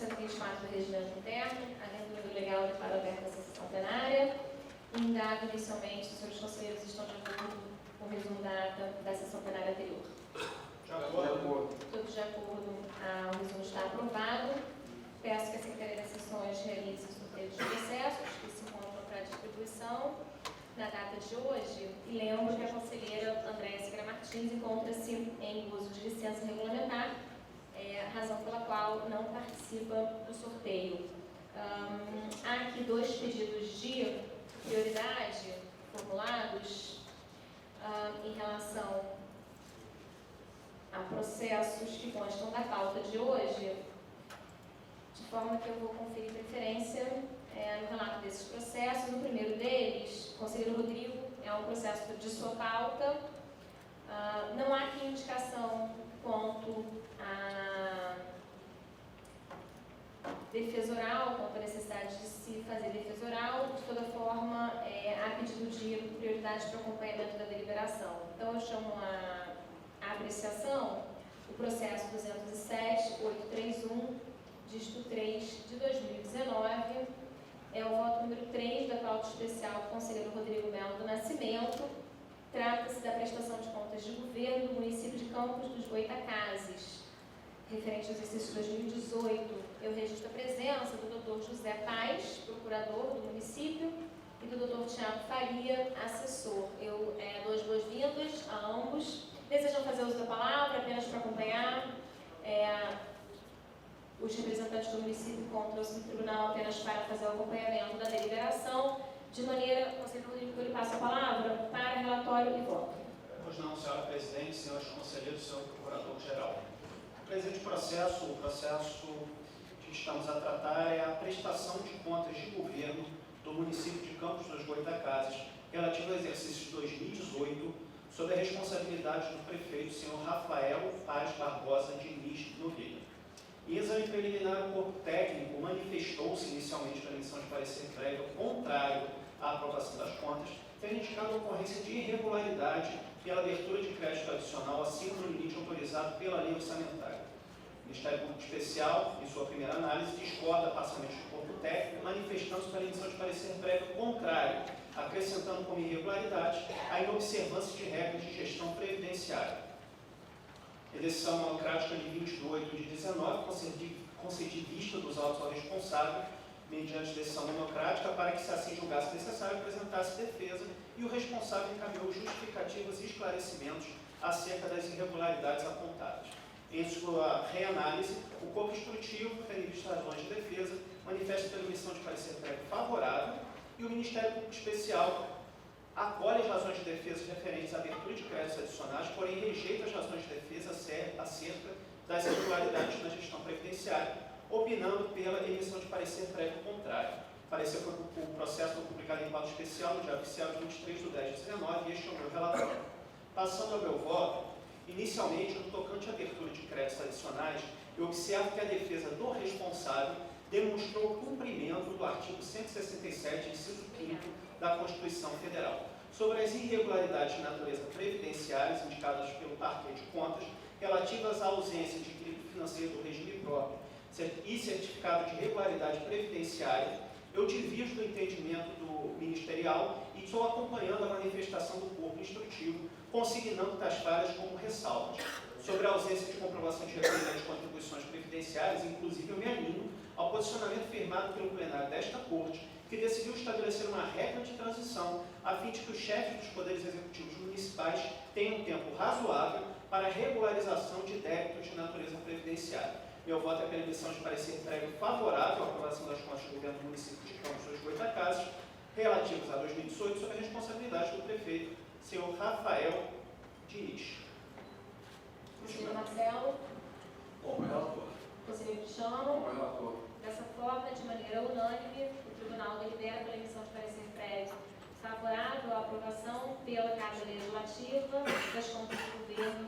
124 do Regimento Interno, a leitura do legal declara aberta a sessão plenária. Indago inicialmente se os senhores conselheiros estão de acordo com o resumo da ata da sessão plenária anterior. De acordo. Todos de acordo, o resumo está aprovado. Peço que a Secretaria das Sessões realize o sorteio dos processos que se encontram para distribuição na data de hoje. E lembro que a conselheira Andréa Segra Martins encontra-se em uso de licença regulamentar, razão pela qual não participa do sorteio. Há aqui dois pedidos de prioridade formulados em relação a processos que constam da pauta de hoje, de forma que eu vou conferir preferência no relato desses processos. No primeiro deles, o conselheiro Rodrigo, é um processo de sua pauta. Não há aqui indicação quanto à defesa oral, quanto à necessidade de se fazer defesa oral. De toda forma, há pedido de prioridade para o acompanhamento da deliberação. Então, eu chamo a apreciação o processo 207.831, dígito 3 de 2019, é o voto número 3 da pauta especial do conselheiro Rodrigo Melo do Nascimento. Trata-se da prestação de contas de governo do município de Campos dos Goytacazes, referente ao exercício 2018. Eu registro a presença do Dr. José Paes, procurador do município, e do Dr. Tiago Faria, assessor. Eu dou as boas-vindas a ambos. Desejam fazer uso da palavra apenas para acompanhar? Os representantes do município encontram-se no tribunal apenas para fazer o acompanhamento da deliberação, de maneira, conselheiro Rodrigo, que eu lhe passo a palavra para relatório e voto. Pois não, senhora presidente, senhores conselheiros, senhor procurador-geral. O presente processo, o processo que estamos a tratar é a prestação de contas de governo do município de Campos dos Goytacazes, relativo ao exercício de 2018, sob a responsabilidade do prefeito, senhor Rafael Paz Barbosa Diniz Nogueira. Em exame preliminar, o corpo técnico manifestou-se inicialmente pela emissão de parecer prévio contrário à aprovação das contas, tendo indicado a ocorrência de irregularidade pela abertura de crédito adicional acima do limite autorizado pela lei orçamentária. O Ministério Público Especial, em sua primeira análise, discorda parcialmente do corpo técnico, manifestando-se pela emissão de parecer prévio contrário, acrescentando como irregularidade a inobservância de regras de gestão previdenciária. A decisão monocrática de 28 de 19 concedi vista dos autos ao responsável, mediante decisão monocrática, para que, se assim julgasse necessário, apresentasse defesa, e o responsável encaminhou justificativas e esclarecimentos acerca das irregularidades apontadas. Em sua reanálise, o corpo instrutivo, tendo em vista as razões de defesa, manifesta pela emissão de parecer prévio favorável, e o Ministério Público Especial acolhe as razões de defesa referentes à abertura de créditos adicionais, porém rejeita as razões de defesa acerca das irregularidades na gestão previdenciária, opinando pela emissão de parecer prévio contrário. O processo foi publicado em pauta especial no Diário Oficial de 23 de 10 de 2019, e este é o meu relatório. Passando ao meu voto, inicialmente, no tocante à abertura de créditos adicionais, eu observo que a defesa do responsável demonstrou o cumprimento do artigo 167, inciso 5º da Constituição Federal, sobre as irregularidades de natureza previdenciárias indicadas pelo Parquet de Contas, relativas à ausência de equilíbrio financeiro do regime próprio e certificado de regularidade previdenciária. Eu divido do entendimento do ministerial e estou acompanhando a manifestação do corpo instrutivo, consignando tais falhas como ressalvas. Sobre a ausência de comprovação de recolhimento de contribuições previdenciárias, inclusive eu me alinho ao posicionamento firmado pelo plenário desta Corte, que decidiu estabelecer uma regra de transição a fim de que os chefes dos poderes executivos municipais tenham um tempo razoável para a regularização de débitos de natureza previdenciária. Meu voto é pela emissão de parecer prévio favorável à aprovação das contas do governo do município de Campos dos Goytacazes, relativos a 2018, sob a responsabilidade do prefeito, senhor Rafael Diniz. Conselheiro Marcelo. Bom, relator. Conselheiro Cristiano. Bom, relator. Dessa forma, de maneira unânime, o Tribunal delibera pela emissão de parecer prévio favorável à aprovação pela Casa Legislativa das contas do governo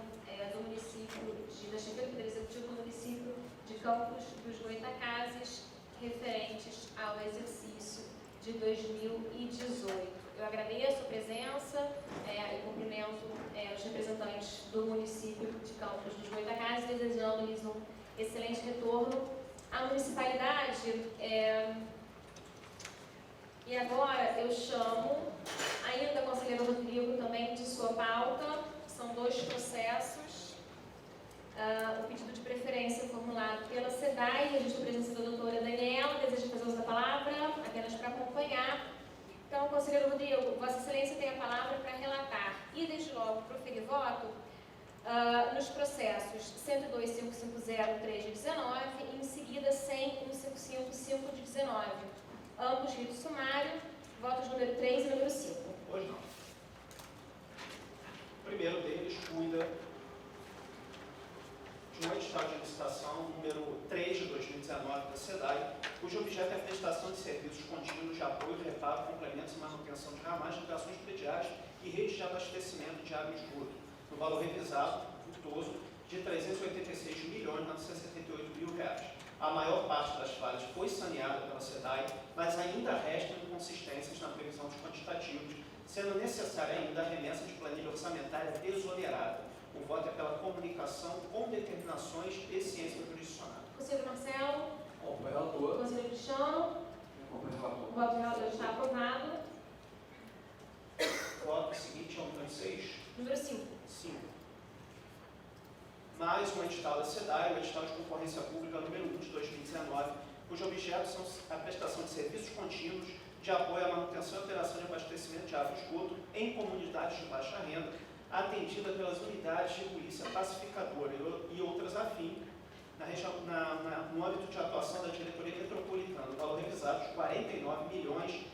do município, da chefia do Poder Executivo do município de Campos dos Goytacazes, referentes ao exercício de 2018. Eu agradeço a presença e cumprimento os representantes do município de Campos dos Goytacazes, desejando-lhes um excelente retorno à municipalidade, e agora eu chamo ainda o conselheiro Rodrigo também de sua pauta. São 2 processos. O pedido de preferência formulado pela SEDAI, registro a presença da doutora Daniela, deseja fazer uso da palavra, apenas para acompanhar. Então, conselheiro Rodrigo, Vossa Excelência tem a palavra para relatar e, desde logo, proferir voto nos processos 102.550.3 de 19 e, em seguida, 100.155.5 de 19. Ambos rito sumário, votos número 3 e número 5. Pois não. O primeiro deles cuida de um edital de licitação número 3 de 2019 da SEDAI, cujo objeto é a prestação de serviços contínuos de apoio, reparo, complementos e manutenção de ramais, ligações prediais e redes de abastecimento de água e esgoto, no valor revisado, vultoso, de R$ 386.978.000. A maior parte das falhas foi saneada pela SEDAI, mas ainda restam inconsistências na previsão dos quantitativos, sendo necessária ainda a remessa de planilha orçamentária desonerada. O voto é pela comunicação com determinações e ciência jurisdicional. Conselheiro Marcelo. Como relator. Conselheiro Cristiano. Como relator. O voto do relator está aprovado. O voto seguinte é o número 6. Número 5. 5. Mais um edital da SEDAI, o edital de concorrência pública número 1 de 2019, cujo objeto são a prestação de serviços contínuos de apoio à manutenção e operação de abastecimento de água e esgoto em comunidades de baixa renda, atendida pelas unidades de polícia pacificadora e outras afins, no âmbito de atuação da diretoria metropolitana, no valor revisado de R$ 49 milhões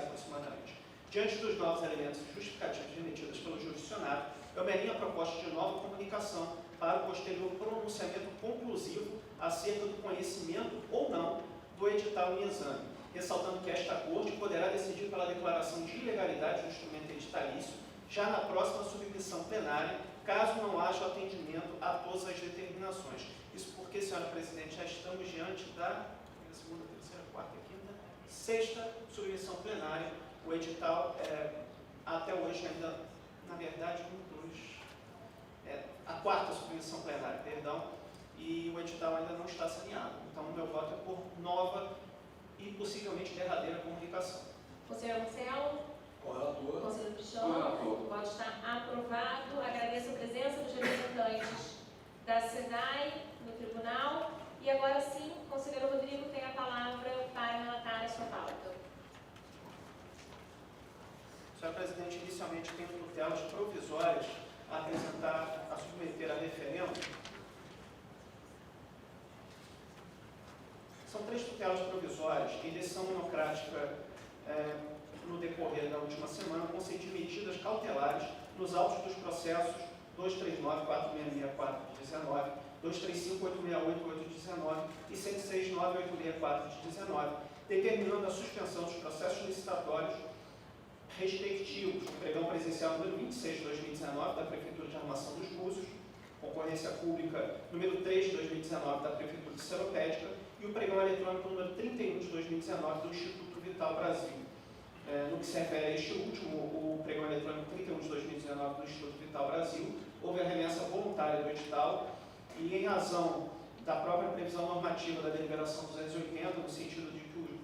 aproximadamente. Diante dos novos elementos justificativos remetidos pelo jurisdicionário, eu me alinho a proposta de nova comunicação para o posterior pronunciamento conclusivo acerca do conhecimento ou não do edital em exame, ressaltando que esta Corte poderá decidir pela declaração de ilegalidade do instrumento editalício já na próxima submissão plenária, caso não haja atendimento a todas as determinações. Isso porque, senhora presidente, já estamos diante da segunda, terceira, quarta, quinta, sexta submissão plenária. O edital, até hoje ainda, na verdade, a quarta submissão plenária, perdão, e o edital ainda não está saneado. Então, o meu voto é por nova e possivelmente derradeira comunicação. Conselheiro Marcelo. Como relator. Conselheiro Cristiano. O voto está aprovado. Agradeço a presença dos representantes da SEDAI no tribunal. E agora sim, o conselheiro Rodrigo tem a palavra para relatar a sua pauta. Senhora presidente, inicialmente tenho tutelas provisórias a apresentar, a submeter a referendo. São 3 tutelas provisórias em decisão monocrática no decorrer da última semana, concedi medidas cautelares nos autos dos processos 239.4664 de 19, 235.868 de 19 e 106.9864 de 19, determinando a suspensão dos processos licitatórios respectivos, o pregão presencial número 26 de 2019 da Prefeitura de Armação dos Búzios, concorrência pública número 3 de 2019 da Prefeitura de Seropédica e o pregão eletrônico número 31 de 2019 do Instituto Vital Brasil. No que se refere a este último, o pregão eletrônico 31 de 2019 do Instituto Vital Brasil, houve a remessa voluntária do edital e, em razão da própria previsão normativa da deliberação 280, no sentido de que o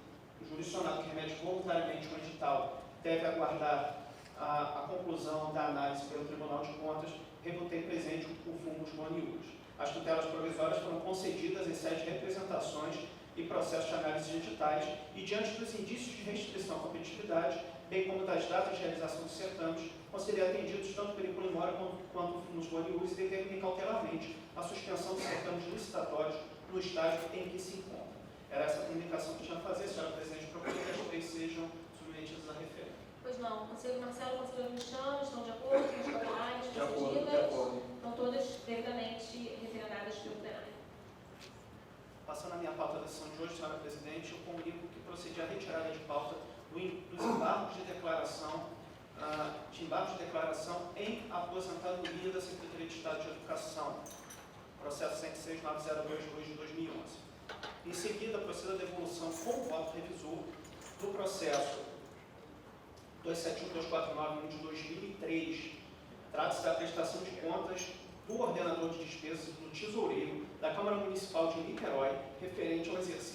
jurisdicionado que remete voluntariamente um edital deve aguardar a conclusão da análise pelo Tribunal de Contas, rebutei presente o fungus boniúris. As tutelas provisórias foram concedidas em sede de representações e processos de análise de editais e, diante dos indícios de restrição à competitividade, bem como das datas de realização dos certames, considerei atendidos tanto pelo Polimora quanto nos boniúris e determinei cautelarmente a suspensão dos certames licitatórios no estágio em que se encontram. Era essa a comunicação que tinha a fazer, senhora presidente, proponho que as 3 sejam submetidas a referendo. Pois não. Conselheiro Marcelo e conselheiro Cristiano estão de acordo com as cautelares De acordo, concedidas? de acordo. Estão todas devidamente referendadas pelo plenário. Passando a minha pauta da sessão de hoje, senhora presidente, eu comunico que procedi à retirada de pauta dos embargos de declaração, em aposentadoria da Secretaria de Estado de Educação, processo 106.9022 de 2011. Em seguida, procedo à devolução com voto revisor do processo 271.249.1 de 2003. Trata-se da prestação de contas do ordenador de despesas do tesoureiro da Câmara Municipal de Niterói, referente ao exercício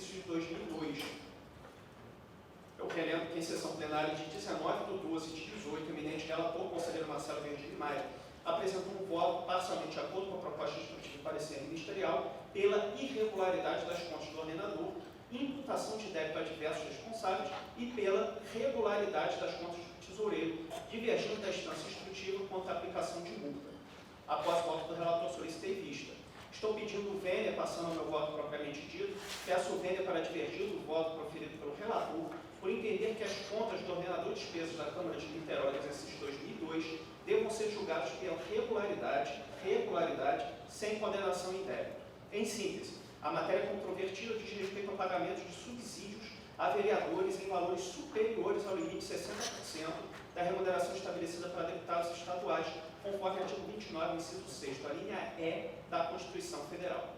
que em sessão plenária de 19/12/18, o eminente relator, conselheiro Marcelo Virgílio Maia, apresentou um voto parcialmente de acordo com a proposta instrutiva e parecer ministerial pela irregularidade das contas do ordenador, imputação de débito a diversos responsáveis e pela regularidade das contas do tesoureiro, divergindo da instância instrutiva quanto à aplicação de multa. Após o voto do relator, solicitei vista. Estou pedindo vênia, passando ao meu voto propriamente dito, peço vênia para divergir do voto proferido pelo relator, por entender que as contas do ordenador de despesas da Câmara de Niterói do exercício 2002 devam ser julgadas pela regularidade, sem condenação em débito. Em síntese, a matéria controvertida diz respeito ao pagamento de subsídios a vereadores em valores superiores ao limite de 60% da remuneração estabelecida para deputados estaduais, conforme o artigo 29, inciso 6º, a linha E da Constituição Federal.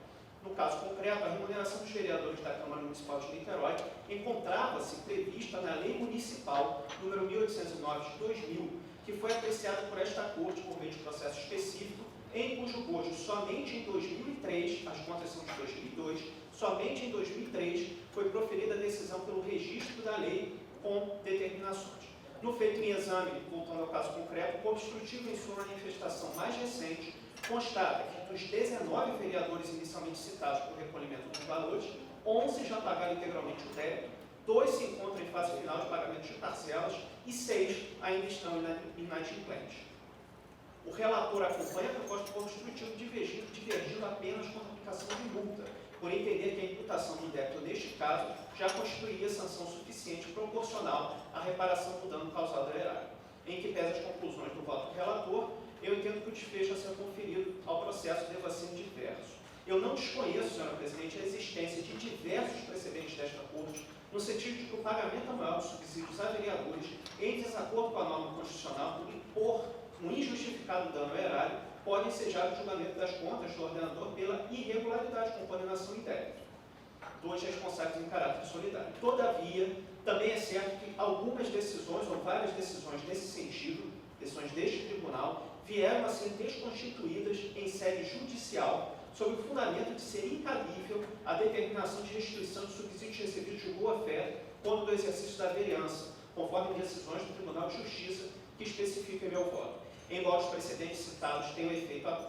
No caso concreto, a remuneração dos vereadores da Câmara Municipal de Niterói encontrava-se prevista na Lei Municipal número 1809 de 2000, que foi apreciada por esta Corte por meio de processo específico, em cujo bojo somente em 2003, as contas são de 2002, somente em 2003 foi proferida a decisão pelo registro da lei com determinações. No feito em exame, voltando ao caso concreto, o obstrutivo em sua manifestação mais recente constata que dos 19 vereadores inicialmente citados por recolhimento dos valores, 11 já pagaram integralmente o débito, 2 se encontram em fase final de pagamento de parcelas e 6 ainda estão inadimplentes. O relator acompanha a proposta do obstrutivo divergindo apenas com a aplicação de multa, por entender que a imputação do débito neste caso já constituiria sanção suficiente proporcional à reparação do dano causado ao erário. Em que pese as conclusões do voto do relator, eu entendo que o desfecho a ser conferido ao processo deva ser diverso. Eu não desconheço, senhora Presidente, a existência de diversos precedentes desta Corte, no sentido de que o pagamento anual de subsídios a vereadores, em desacordo com a norma constitucional, por impor um injustificado dano ao erário, pode ensejar o julgamento das contas do ordenador pela irregularidade com condenação em débito. 2 responsáveis em caráter solidário. Todavia, também é certo que algumas decisões, ou várias decisões nesse sentido, decisões deste tribunal, vieram a ser desconstituídas em sede judicial, sob o fundamento de ser incabível a determinação de restituição de subsídios recebidos de boa-fé quando do exercício da vereança, conforme decisões do Tribunal de Justiça que especificam meu voto. Embora os precedentes citados tenham efeitos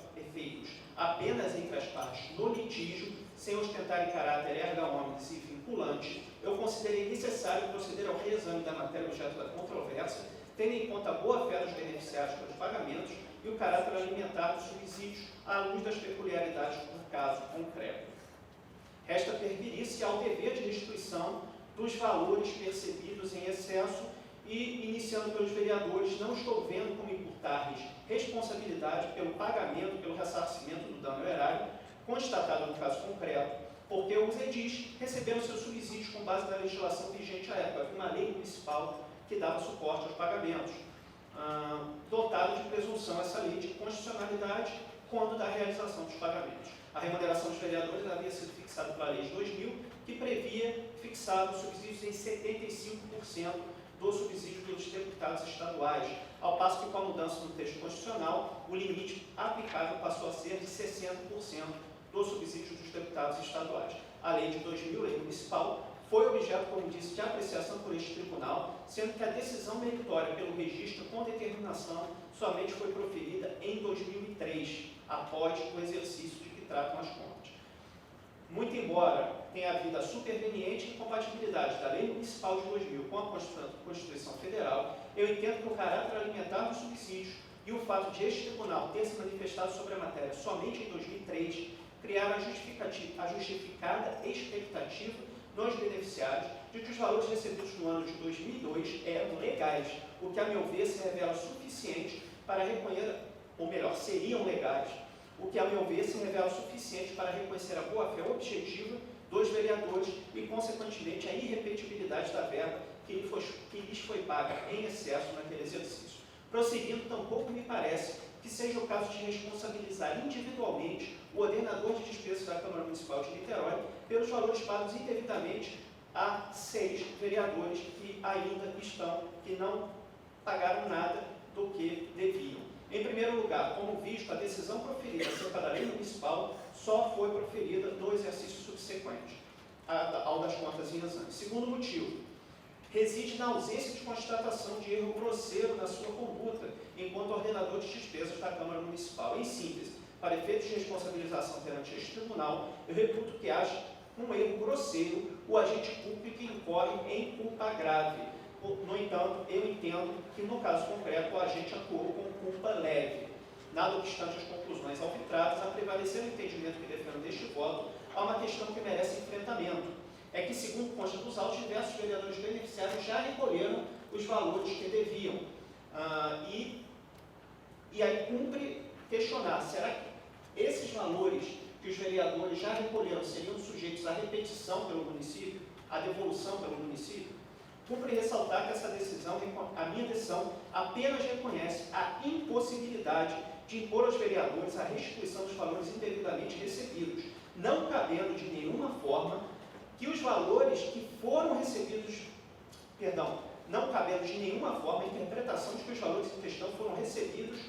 apenas entre as partes no litígio, sem ostentar em caráter erga omnes e vinculante, eu considerei necessário proceder ao reexame da matéria objeto da controvérsia, tendo em conta a boa-fé dos beneficiários pelos pagamentos e o caráter alimentar dos subsídios à luz das peculiaridades do caso concreto. Resta perferir-se ao dever de restituição dos valores percebidos em excesso e, iniciando pelos vereadores, não estou vendo como imputar-lhes responsabilidade pelo pagamento, pelo ressarcimento do dano ao erário, constatado no caso concreto, porque os edis receberam seus subsídios com base na legislação vigente à época, uma lei municipal que dava suporte aos pagamentos, dotado de presunção essa lei de constitucionalidade quando da realização dos pagamentos. A remuneração dos vereadores havia sido fixada pela lei de 2000, que previa fixar os subsídios em 75% dos subsídios dos deputados estaduais, ao passo que com a mudança no texto constitucional, o limite aplicável passou a ser de 60% dos subsídios dos deputados estaduais. A lei de 2000, lei municipal, foi objeto, como disse, de apreciação por este tribunal, sendo que a decisão meritória pelo registro com determinação somente foi proferida em 2003, após o exercício de que tratam as contas. Muito embora tenha havido a superveniente incompatibilidade da lei municipal de 2000 com a Constituição Federal, eu entendo que o caráter alimentar dos subsídios e o fato de este tribunal ter se manifestado sobre a matéria somente em 2003 criaram a justificada expectativa nos beneficiários de que os valores recebidos no ano de 2002 eram legais, o que, a meu ver, se revela suficiente para reconhecer, ou melhor, seriam legais, o que, a meu ver, se revela suficiente para reconhecer a boa-fé objetiva dos vereadores e, consequentemente, a irrepetibilidade da verba que lhes foi paga em excesso naquele exercício. Prosseguindo, tampouco me parece que seja o caso de responsabilizar individualmente o ordenador de despesas da Câmara Municipal de Niterói pelos valores pagos indevidamente a 6 vereadores que ainda que não pagaram nada do que deviam. Em primeiro lugar, como visto, a decisão proferida acerca da lei municipal só foi proferida no exercício subsequente ao das contas em exame. Segundo motivo, reside na ausência de constatação de erro grosseiro na sua conduta, enquanto ordenador de despesas da Câmara Municipal. Em síntese, para efeitos de responsabilização perante este tribunal, eu reputo que haja um erro grosseiro o agente público que incorre em culpa grave. No entanto, eu entendo que, no caso concreto, o agente atuou com culpa leve. Nada obstante as conclusões arbitradas, a prevalecer o entendimento que defendo deste voto, há uma questão que merece enfrentamento. É que, segundo consta dos autos, diversos vereadores beneficiários já recolheram os valores que deviam. E aí cumpre questionar, será que esses valores que os vereadores já recolheram seriam sujeitos à repetição pelo município, à devolução pelo município? Cumpre ressaltar que essa decisão, a minha decisão, apenas reconhece a impossibilidade de impor aos vereadores a restituição dos valores indevidamente recebidos, não cabendo de nenhuma forma que os valores que foram recebidos, não cabendo de nenhuma forma a interpretação de que os valores em questão foram recebidos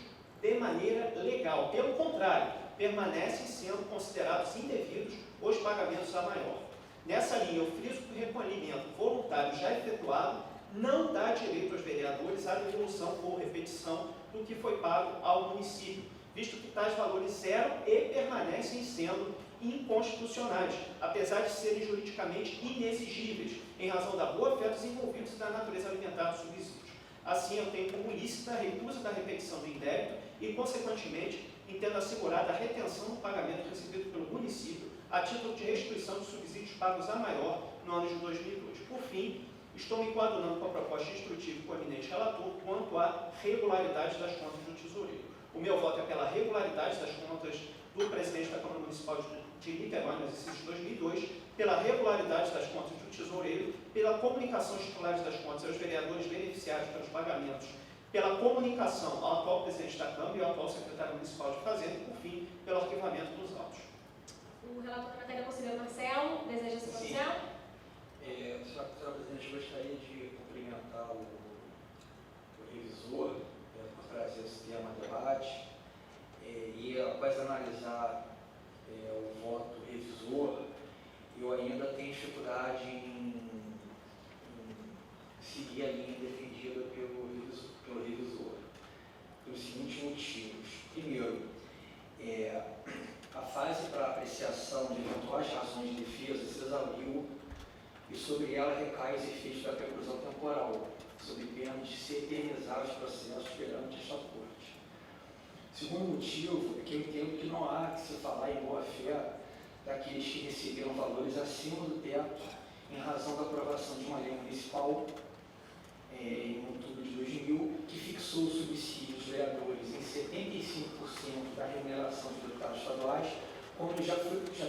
de maneira legal. Pelo contrário, permanecem sendo considerados indevidos os pagamentos a maior. Nessa linha, eu friso que o recolhimento voluntário já efetuado não dá direito aos vereadores à devolução ou repetição do que foi pago ao município, visto que tais valores eram e permanecem sendo inconstitucionais, apesar de serem juridicamente inexigíveis, em razão da boa-fé dos envolvidos e da natureza alimentar dos subsídios. Assim, eu tenho como lícita a recusa da repetição do indébito e, consequentemente, entendo assegurada a retenção do pagamento recebido pelo município a título de restituição dos subsídios pagos a maior no ano de 2002. Por fim, estou me coadunando com a proposta instrutiva com o eminente relator quanto à regularidade das contas do tesoureiro. O meu voto é pela regularidade das contas do presidente da Câmara Municipal de Niterói, no exercício de 2002, pela regularidade das contas do tesoureiro, pela comunicação aos titulares das contas aos vereadores beneficiários pelos pagamentos, pela comunicação ao atual presidente da Câmara e ao atual secretário municipal de Fazenda e, por fim, pelo arquivamento dos autos. O relator da matéria, conselheiro Marcelo, deseja se pronunciar? Senhora presidente, gostaria de cumprimentar o revisor por trazer esse tema a debate e, após analisar o voto revisor, eu ainda tenho dificuldade em seguir a linha defendida pelo revisor, pelos seguintes motivos. Primeiro, a fase para apreciação de eventuais razões de defesa se exauriu e sobre ela recai os efeitos da preclusão temporal, sob pena de se eternizar os processos perante esta Corte. Segundo motivo é que eu entendo que não há que se falar em boa-fé daqueles que receberam valores acima do teto em razão da aprovação de uma lei municipal em outubro de 2000, que fixou o subsídio dos vereadores em 75% da remuneração dos deputados estaduais, quando já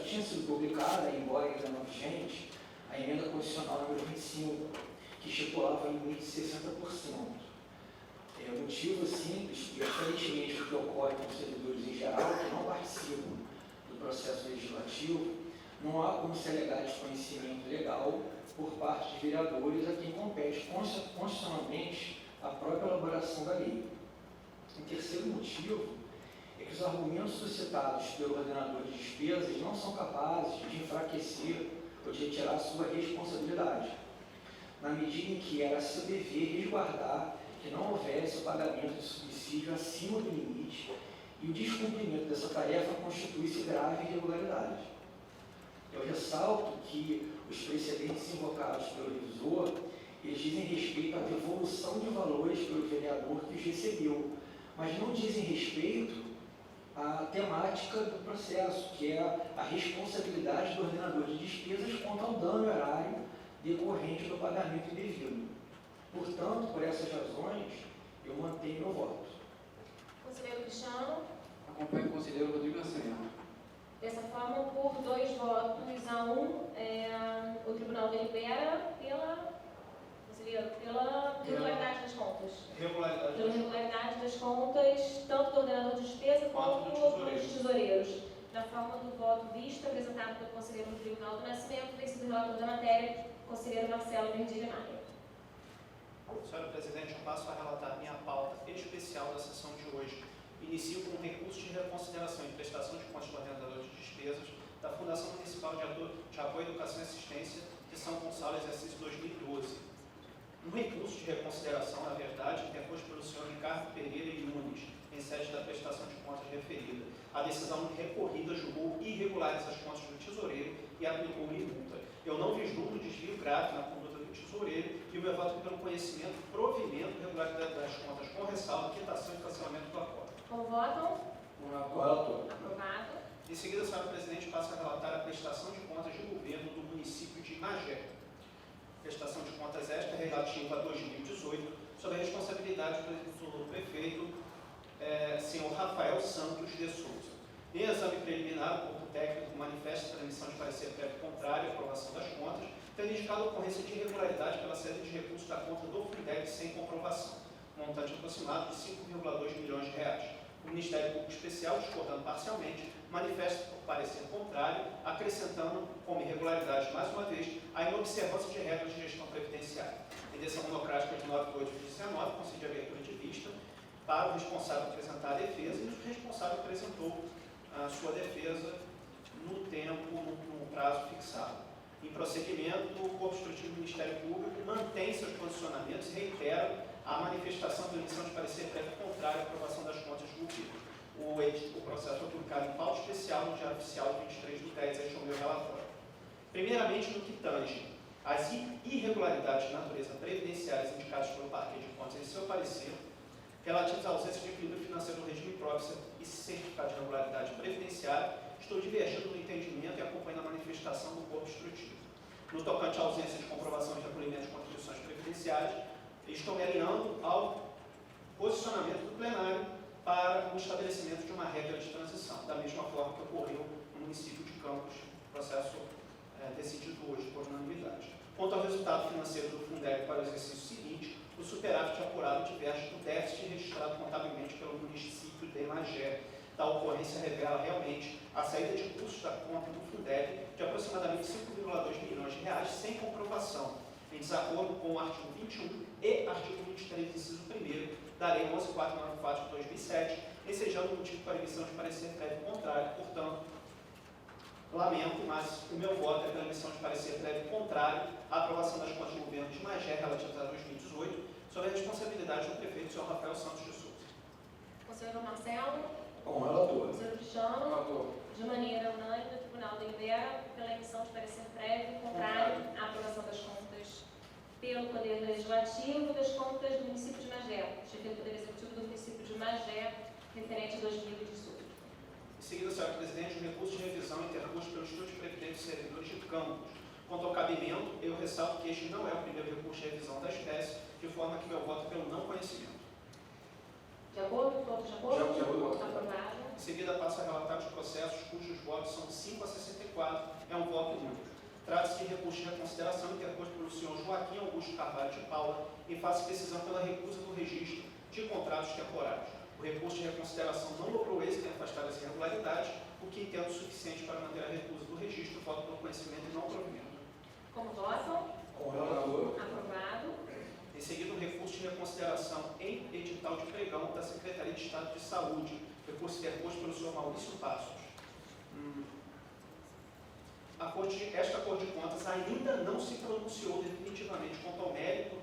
tinha sido publicada, embora ainda não vigente, a emenda constitucional número 25, que estipulava em limite de 60%. O motivo simples, diferentemente do que ocorre com os servidores em geral, que não participam do processo legislativo, não há como se alegar desconhecimento legal por parte de vereadores a quem compete constitucionalmente a própria elaboração da lei. O terceiro motivo é que os argumentos suscitados pelo ordenador de despesas não são capazes de enfraquecer ou de retirar sua responsabilidade, na medida em que era seu dever resguardar que não houvesse o pagamento de subsídio acima do limite e o descumprimento dessa tarefa constitui-se grave irregularidade. Eu ressalto que os precedentes invocados pelo revisor, eles dizem respeito à devolução de valores pelo vereador que os recebeu, mas não dizem respeito à temática do processo, que é a responsabilidade do ordenador de despesas quanto ao dano horário decorrente do pagamento indevido. Portanto, por essas razões, eu mantenho meu voto. Conselheiro Cristiano. Acompanho o conselheiro Rodrigo Nascimento. Dessa forma, por 2 votos a 1, o tribunal delibera pela regularidade das contas. Pela regularidade das contas, tanto do ordenador de despesa quanto dos tesoureiros. Da forma do voto visto, apresentado pelo conselheiro Rodrigo do Nascimento, tem sido relator da matéria, conselheiro Marcelo Verdilha Maia. Senhora presidente, eu passo a relatar minha pauta especial da sessão de hoje. Inicio com um recurso de reconsideração e prestação de contas do ordenador de despesas da Fundação Municipal de Apoio à Educação e Assistência de São Gonçalo, exercício 2012. Um recurso de reconsideração, na verdade, interposto pelo senhor Ricardo Pereira e Nunes, em sede da prestação de contas referida. A decisão recorrida julgou irregulares as contas do tesoureiro e aplicou-lhe multa. Eu não vislumbro desvio grave na conduta do tesoureiro e o meu voto pelo conhecimento, provimento, regularidade das contas, com ressalva, quitação e cancelamento do acordo. Como votam? Com o relator. Aprovado. Em seguida, a senhora presidente passa a relatar a prestação de contas de governo do município de Magé. Prestação de contas esta relativa a 2018, sob a responsabilidade do prefeito, senhor Rafael Santos de Souza. Em exame preliminar, o corpo técnico manifesta a emissão de parecer prévio contrário à aprovação das contas, tendo indicado a ocorrência de irregularidade pela série de recursos da conta do Fundeb sem comprovação, montante aproximado de 5,2 milhões de reais. O Ministério Público Especial, discordando parcialmente, manifesta por parecer contrário, acrescentando como irregularidade, mais uma vez, a inobservância de regras de gestão previdenciária. Em decisão monocrática de 9 de 8 de 2019, concede abertura de vista para o responsável apresentar a defesa e o responsável apresentou a sua defesa no tempo, no prazo fixado. Em prosseguimento, o Corpo Instrutivo do Ministério Público mantém seus posicionamentos e reitera a manifestação da emissão de parecer prévio contrário à aprovação das contas do governo. O processo foi publicado em pauta especial no Diário Oficial de 23 de 10, este é o meu relatório. Primeiramente, no que tange às irregularidades de natureza previdenciárias indicadas pelo Parquet de Contas em seu parecer, relativos à ausência de equilíbrio financeiro do regime próprio e certificado de regularidade previdenciária, estou divergindo no entendimento e acompanhando a manifestação do corpo instrutivo. No tocante à ausência de comprovação de recolhimento de contribuições previdenciárias, estou me alinhando ao posicionamento do plenário para o estabelecimento de uma regra de transição, da mesma forma que ocorreu no município de Campos, processo decidido hoje por unanimidade. Quanto ao resultado financeiro do Fundeb para o exercício seguinte, o superávit apurado diverge do déficit registrado contabilmente pelo município de Magé. Tal ocorrência revela realmente a saída de custos da conta do Fundeb de aproximadamente 5,2 milhões de reais sem comprovação, em desacordo com o artigo 21 e artigo 23, inciso 1º, da Lei 11.494 de 2007, ensejando o motivo para a emissão de parecer prévio contrário. Portanto, lamento, mas o meu voto é pela emissão de parecer prévio contrário à aprovação das contas do governo de Magé relativas a 2018, sob a responsabilidade do prefeito, senhor Rafael Santos de Souza. Conselheiro Marcelo. Com o relator. Conselheiro Cristiano. Relator. De maneira unânime, o Tribunal delibera pela emissão de parecer prévio contrário à aprovação das contas pelo Poder Legislativo das contas do município de Magé, chefe do Poder Executivo do município de Magé, referente a 2018. Em seguida, senhora presidente, o recurso de revisão interposto pelo Instituto de Previdência e Servidores de Campos. Quanto ao cabimento, eu ressalto que este não é o primeiro recurso de revisão da espécie, de forma que meu voto é pelo não conhecimento. De acordo? Todos de acordo? De acordo. Aprovado. Em seguida, passo a relatar os processos cujos votos são 5 a 64, é um voto único. Trata-se de recurso de reconsideração interposto pelo senhor Joaquim Augusto Carvalho de Paula em face de decisão pela recusa do registro de contratos temporários. O recurso de reconsideração não logrou êxito em afastar as irregularidades, o que entendo suficiente para manter a recusa do registro, voto pelo conhecimento e não provimento. Como votam? Com o relator. Aprovado. Em seguida, um recurso de reconsideração em edital de pregão da Secretaria de Estado de Saúde, recurso interposto pelo senhor Maurício Passos. Esta Corte de Contas ainda não se pronunciou definitivamente quanto ao mérito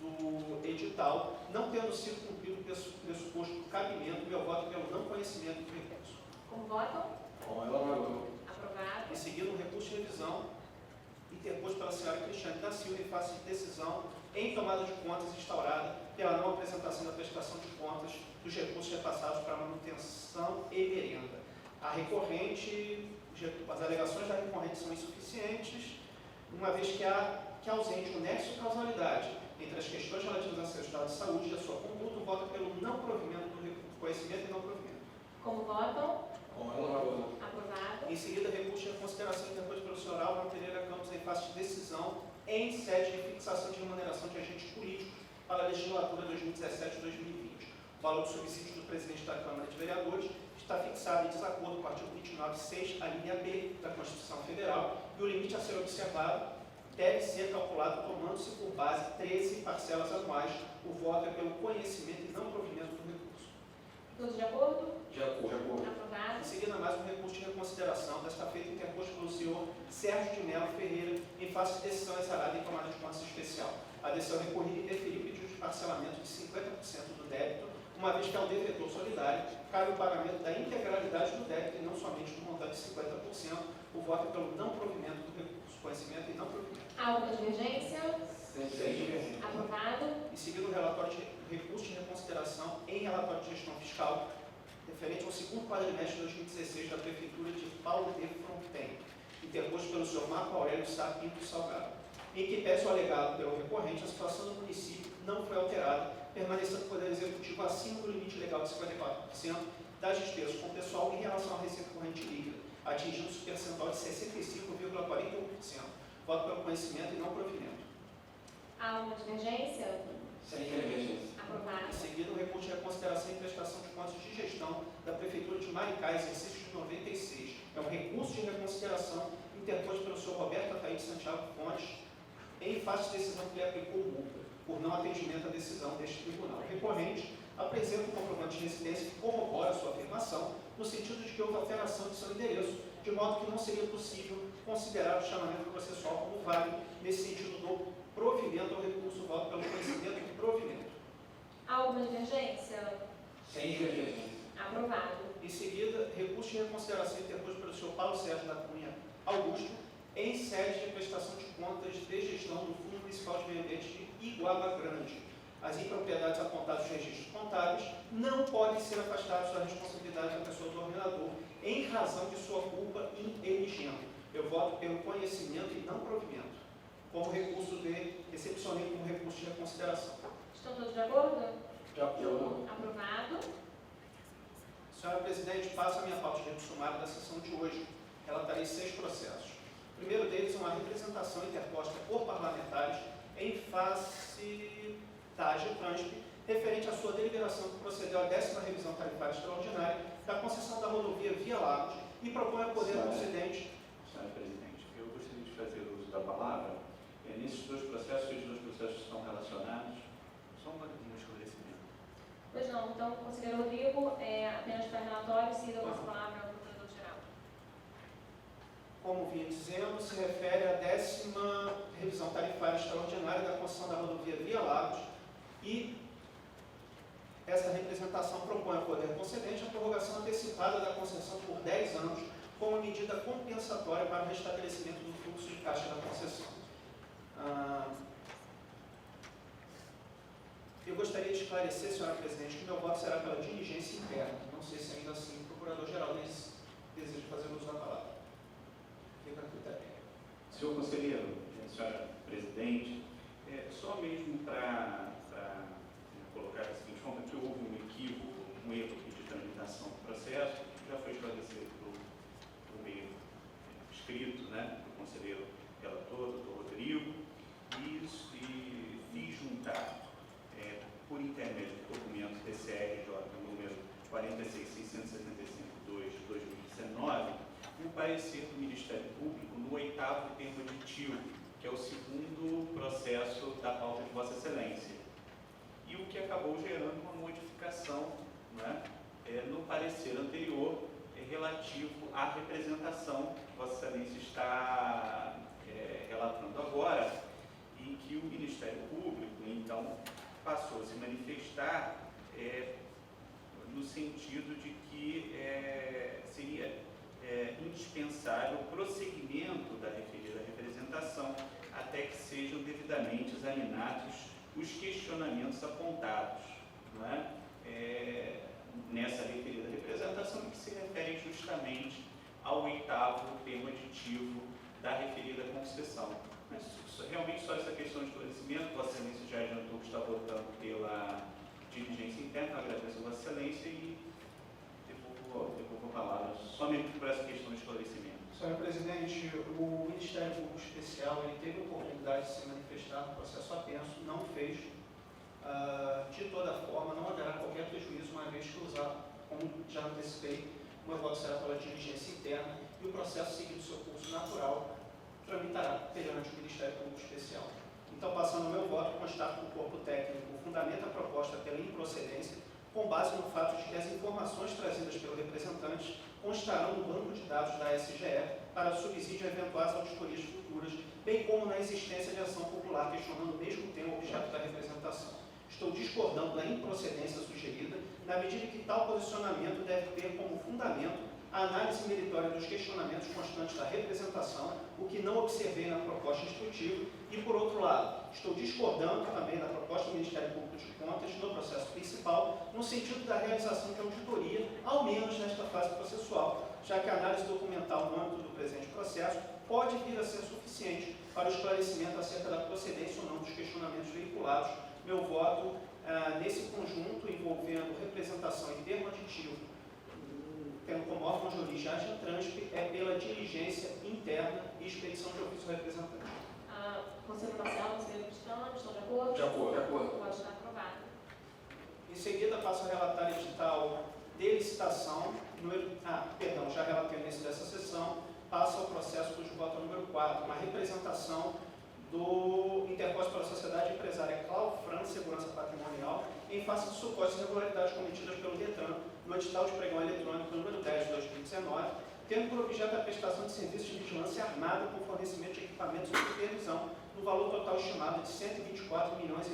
do edital, não tendo sido cumprido o pressuposto do cabimento, meu voto pelo não conhecimento do recurso. Como votam? Com o relator. Aprovado. Em seguida, um recurso de revisão interposto pela senhora Cristiane da Silva em face de decisão em tomada de contas instaurada pela não apresentação da prestação de contas dos recursos repassados para manutenção e merenda. A recorrente, as alegações da recorrente são insuficientes, uma vez que há ausente o nexo de causalidade entre as questões relativas ao seu estado de saúde e a sua conduta, o voto pelo não provimento do recurso, conhecimento e não provimento. Como votam? Com o relator. Aprovado. Em seguida, recurso de reconsideração interposto pelo senhor Álvaro Pereira Campos em face de decisão em sede de fixação de remuneração de agentes políticos para a legislatura 2017-2020. O valor do subsídio do presidente da Câmara de Vereadores está fixado em desacordo com o artigo 29.6, a linha B da Constituição Federal, e o limite a ser observado deve ser calculado tomando-se por base 13 parcelas anuais. O voto é pelo conhecimento e não provimento do recurso. Todos de acordo? De acordo. Aprovado. Em seguida, mais um recurso de reconsideração, desta feita interposto pelo senhor Sérgio de Mello Ferreira, em face de decisão exarada em tomada de contas especial. A decisão recorrida indeferiu o pedido de parcelamento de 50% do débito, uma vez que ao devedor solidário cabe o pagamento da integralidade do débito e não somente do montante de 50%. O voto é pelo não provimento do recurso. Conhecimento e não provimento. Há alguma divergência? Sem divergência. Aprovado. Em seguida, o relatório de recurso de reconsideração em relatório de gestão fiscal referente ao segundo quadrimestre de 2016 da Prefeitura de Paulo de Fronten, interposto pelo senhor Marco Aurélio Sá Pinto Salgado, em que pese o alegado pelo recorrente, a situação do município não foi alterada, permanecendo o Poder Executivo acima do limite legal de 54% das despesas com o pessoal em relação à receita corrente líquida, atingindo o percentual de 65,41%. Voto pelo conhecimento e não provimento. Há alguma divergência? Sem divergência. Aprovado. Em seguida, o recurso de reconsideração e prestação de contas de gestão da Prefeitura de Maricá, exercício de 96. É um recurso de reconsideração interposto pelo senhor Roberto Ataíde Santiago Fontes, em face de decisão que lhe aplicou multa, por não atendimento à decisão deste tribunal. O recorrente apresenta um comprovante de residência que corrobora a sua afirmação, no sentido de que houve alteração de seu endereço, de modo que não seria possível considerar o chamamento processual como válido, nesse sentido do provimento ao recurso. Voto pelo conhecimento e provimento. Há alguma divergência? Sem divergência. Aprovado. Em seguida, recurso de reconsideração interposto pelo senhor Paulo Sérgio da Cunha Augusto, em sede de prestação de contas de gestão do Fundo Municipal de Meio Ambiente de Iguaba Grande. As impropriedades apontadas nos registros contábeis não podem ser afastadas da responsabilidade da pessoa do ordenador em razão de sua culpa in eligendo. Eu voto pelo conhecimento e não provimento. Como recurso recepcionei como recurso de reconsideração. Estão todos de acordo? De acordo. Aprovado. Senhora Presidente, passo a minha pauta de sumário da sessão de hoje. Relatarei 6 processos. O primeiro deles é uma representação interposta por parlamentares em face da AGETRANSP, referente à sua deliberação que procedeu à 10ª revisão tarifária extraordinária da concessão da rodovia Via Lagos e propõe ao Poder Concedente. Senhora Presidente, eu gostaria de fazer uso da palavra. Nesses dois processos, os dois processos estão relacionados. Só um esclarecimento. Pois não, então, conselheiro Rodrigo, apenas para relatório, siga a nossa palavra ao procurador-geral. Como vinha dizendo, se refere à 10ª revisão tarifária extraordinária da concessão da rodovia Via Lagos e essa representação propõe ao Poder Concedente a prorrogação antecipada da concessão por 10 anos como medida compensatória para o restabelecimento do fluxo de caixa da concessão. Eu gostaria de esclarecer, senhora Presidente, que meu voto será pela diligência interna. Não sei se ainda assim o Procurador-Geral deseja fazer uso da palavra. Fica a critério. Senhor Conselheiro, senhora Presidente, só mesmo para colocar da seguinte forma, que houve um equívoco, um erro aqui de tramitação do processo, que já foi esclarecido por meio escrito, né, do conselheiro relator, doutor Rodrigo, e fiz juntar, por intermédio do documento TCRJ número 46.675/2019, o parecer do Ministério Público no 8º termo aditivo, que é o segundo processo da pauta de Vossa Excelência, e o que acabou gerando uma modificação, né, no parecer anterior relativo à representação que Vossa Excelência está relatando agora, em que o Ministério Público, então, passou a se manifestar no sentido de que seria indispensável o prosseguimento da referida representação até que sejam devidamente examinados os questionamentos apontados, não é? Nessa referida representação, que se refere justamente ao 8º termo aditivo da referida concessão. Mas realmente só essa questão de esclarecimento, Vossa Excelência já adiantou que está votando pela diligência interna, agradeço a Vossa Excelência e devolvo a palavra somente por essa questão de esclarecimento. Senhora Presidente, o Ministério Público Especial ele teve a oportunidade de se manifestar no processo apenso, não fez. De toda forma, não haverá qualquer prejuízo, uma vez que como já antecipei, o meu voto será pela diligência interna e o processo, seguindo seu curso natural, tramitará perante o Ministério Público Especial. Então, passando ao meu voto, constato que o corpo técnico fundamenta a proposta pela improcedência, com base no fato de que as informações trazidas pelo representante constarão no banco de dados da SGE para subsídio a eventuais auditorias futuras, bem como na existência de ação popular questionando o mesmo tema objeto da representação. Estou discordando da improcedência sugerida, na medida que tal posicionamento deve ter como fundamento a análise meritória dos questionamentos constantes da representação, o que não observei na proposta instrutiva, e, por outro lado, estou discordando também da proposta do Ministério Público de Contas no processo principal, no sentido da realização de auditoria, ao menos nesta fase processual, já que a análise documental no âmbito do presente processo pode vir a ser suficiente para o esclarecimento acerca da procedência ou não dos questionamentos veiculados. Meu voto nesse conjunto envolvendo representação em termo aditivo, tendo como órgão de origem a Agitransp, é pela diligência interna e expedição de ofício representante. Conselho Parcial, Conselheiro Cristiano, estão de acordo? De acordo. De acordo. Pode estar aprovado. Em seguida, passo a relatar edital de licitação, já relatei no início dessa sessão, passa ao processo cujo voto é o número 4, uma representação do interposto pela Sociedade Empresária Claufran Segurança Patrimonial em face de supostas irregularidades cometidas pelo DETRAN no edital de pregão eletrônico número 10 de 2019, tendo por objeto a prestação de serviços de vigilância armada com fornecimento de equipamentos de supervisão no valor total estimado de R$ 124,5 milhões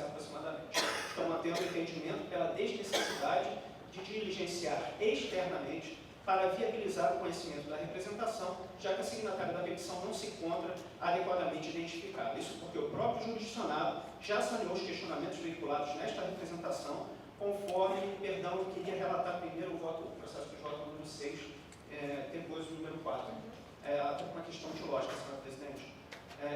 aproximadamente. Estão mantendo o entendimento pela desnecessidade de diligenciar externamente para viabilizar o conhecimento da representação, já que a signatária da petição não se encontra adequadamente identificada. Isso porque o próprio jurisdicionado já saneou os questionamentos veiculados nesta representação, conforme, eu queria relatar primeiro o processo de voto número 6, depois o número 4. Até uma questão de lógica, senhora presidente.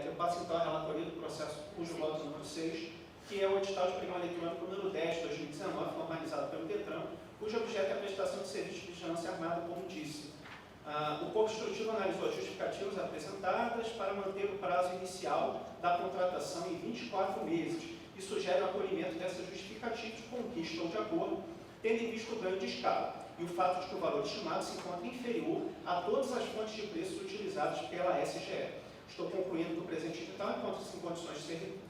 Eu passo então a relatoria do processo cujo voto número 6, que é o edital de pregão eletrônico número 10 de 2019, formalizado pelo DETRAN, cujo objeto é a prestação de serviços de vigilância armada, como disse. O corpo instrutivo analisou as justificativas apresentadas para manter o prazo inicial da contratação em 24 meses e sugere o acolhimento dessas justificativas, com o que estou de acordo, tendo em vista o ganho de escala e o fato de que o valor estimado se encontra inferior a todas as fontes de preços utilizadas pela SGE. Estou concluindo que o presente edital encontra-se em condições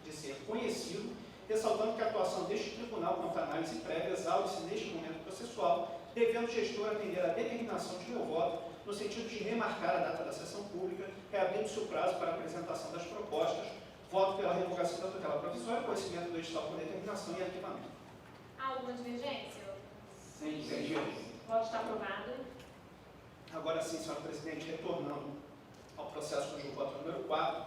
de ser conhecido, ressaltando que a atuação deste tribunal quanto à análise prévia exaure-se neste momento processual, devendo o gestor atender à determinação de meu voto, no sentido de remarcar a data da sessão pública, reabrindo-se o prazo para a apresentação das propostas, voto pela revogação da tutela provisória, conhecimento do edital com determinação e arquivamento. Há alguma divergência? Sem divergência. Voto está aprovado. Agora sim, senhora presidente, retornando ao processo cujo voto número 4,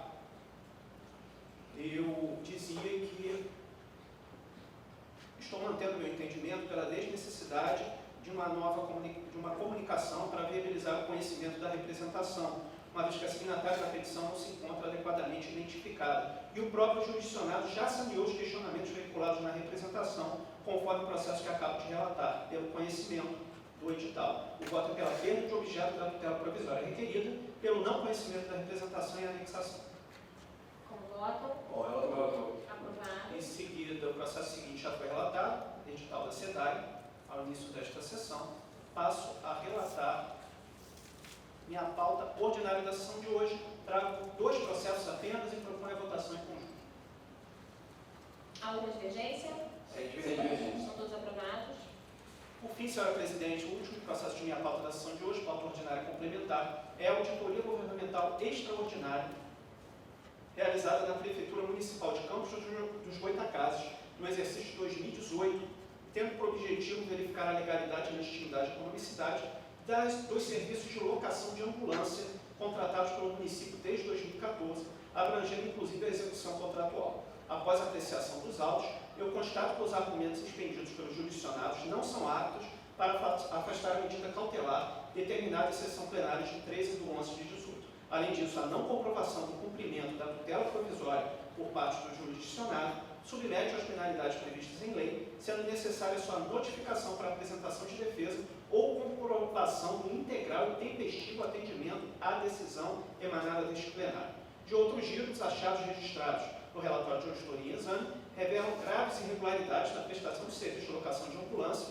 eu dizia que estou mantendo meu entendimento pela desnecessidade de uma comunicação para viabilizar o conhecimento da representação, uma vez que a signatária da petição não se encontra adequadamente identificada. E o próprio jurisdicionado já saneou os questionamentos veiculados na representação, conforme o processo que acabo de relatar, pelo conhecimento do edital. O voto é pela perda de objeto da tutela provisória requerida, pelo não conhecimento da representação e anexação. Como votam? Relator. Aprovado. Em seguida, o processo seguinte já foi relatado, edital da SEDAI, ao início desta sessão. Passo a relatar minha pauta ordinária da sessão de hoje. Trago 2 processos apenas e proponho a votação em conjunto. Há alguma divergência? Sem Sem divergência. divergência. São todos aprovados. Por fim, senhora presidente, o último processo de minha pauta da sessão de hoje, pauta ordinária complementar, é a auditoria governamental extraordinária realizada na Prefeitura Municipal de Campos dos Goytacazes, no exercício de 2018, tendo por objetivo verificar a legalidade, legitimidade e economicidade dos serviços de locação de ambulância contratados pelo município desde 2014, abrangendo inclusive a execução contratual. Após a apreciação dos autos, eu constato que os argumentos expendidos pelos jurisdicionados não são aptos para afastar a medida cautelar determinada em sessão plenária de 13 de 11 de 18. Além disso, a não comprovação do cumprimento da tutela provisória por parte do jurisdicionado submete às penalidades previstas em lei, sendo necessária sua notificação para apresentação de defesa ou comprovação do integral e tempestivo atendimento à decisão emanada deste plenário. De outro giro, os achados registrados no relatório de auditoria e exame revelam graves irregularidades na prestação de serviço de locação de ambulância,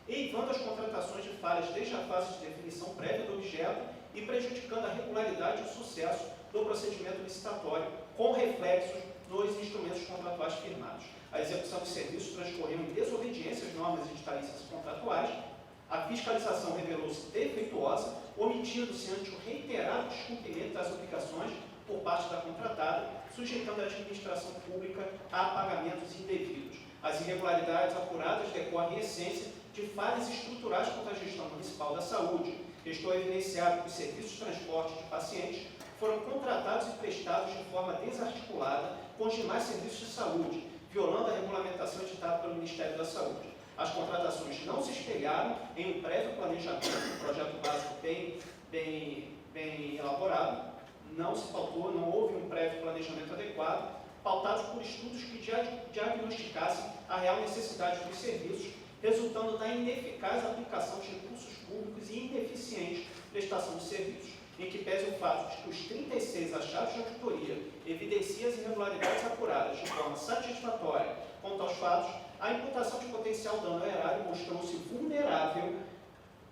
eivando as contratações de falhas desde a fase de definição prévia do objeto e prejudicando a regularidade e o sucesso do procedimento licitatório, com reflexos nos instrumentos contratuais contratuais firmados. A execução de serviços transcorreu em desobediência às normas editalícias contratuais. A fiscalização revelou-se defeituosa, omitindo-se ante o reiterado descumprimento das obrigações por parte da contratada, sujeitando a administração pública a pagamentos indevidos. As irregularidades apuradas decorrem, em essência, de falhas estruturais contra a gestão municipal da saúde. Estou evidenciado que os serviços de transporte de pacientes foram contratados e prestados de forma desarticulada com os demais serviços de saúde, violando a regulamentação editada pelo Ministério da Saúde. As contratações não se espelharam em um prévio planejamento, um projeto básico bem elaborado, não se pautou, não houve um prévio planejamento adequado, pautados por estudos que diagnosticassem a real necessidade dos serviços, resultando na ineficaz aplicação de recursos públicos e ineficiente prestação de serviços, em que pese o fato de que os 36 achados de auditoria evidenciam as irregularidades apuradas de forma satisfatória quanto aos fatos, a imputação de potencial dano ao erário mostrou-se vulnerável.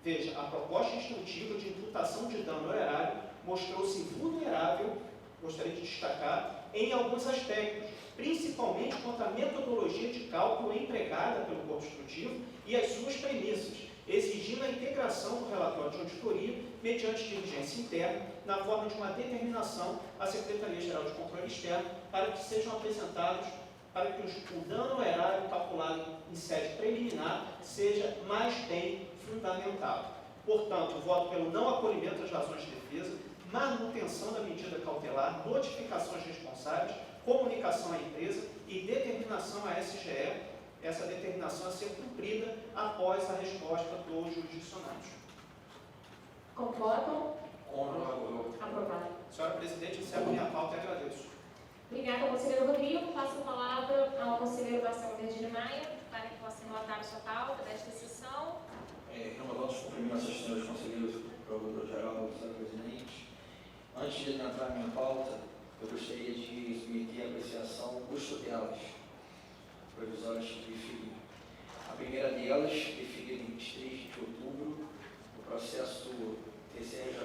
Veja, a proposta instrutiva de imputação de dano ao erário mostrou-se vulnerável, gostaria de destacar, em alguns aspectos, principalmente quanto à metodologia de cálculo empregada pelo corpo instrutivo e as suas premissas, exigindo a integração do relatório de auditoria mediante diligência interna, na forma de uma determinação à Secretaria-Geral de Controle Externo para que sejam apresentados, para que o dano ao erário calculado em sede preliminar seja mais bem fundamentado. Portanto, voto pelo não acolhimento das razões de defesa, manutenção da medida cautelar, notificação aos responsáveis, comunicação à empresa e determinação à SGE, essa determinação a ser cumprida após a resposta dos jurisdicionados. Concordam? Concordo. Aprovado. Senhora Presidente, encerro minha pauta e agradeço. Obrigada, conselheiro Rodrigo. Passo a palavra ao conselheiro Marcelo Virgílio Maia, para que possa relatar a sua pauta desta sessão. Renovando os cumprimentos aos senhores conselheiros, procurador-geral, senhor presidente. Antes de entrar na minha pauta, eu gostaria de submeter a apreciação duas tutelas provisórias que deferi. A primeira delas, deferida em 23 de outubro, no processo TCRJ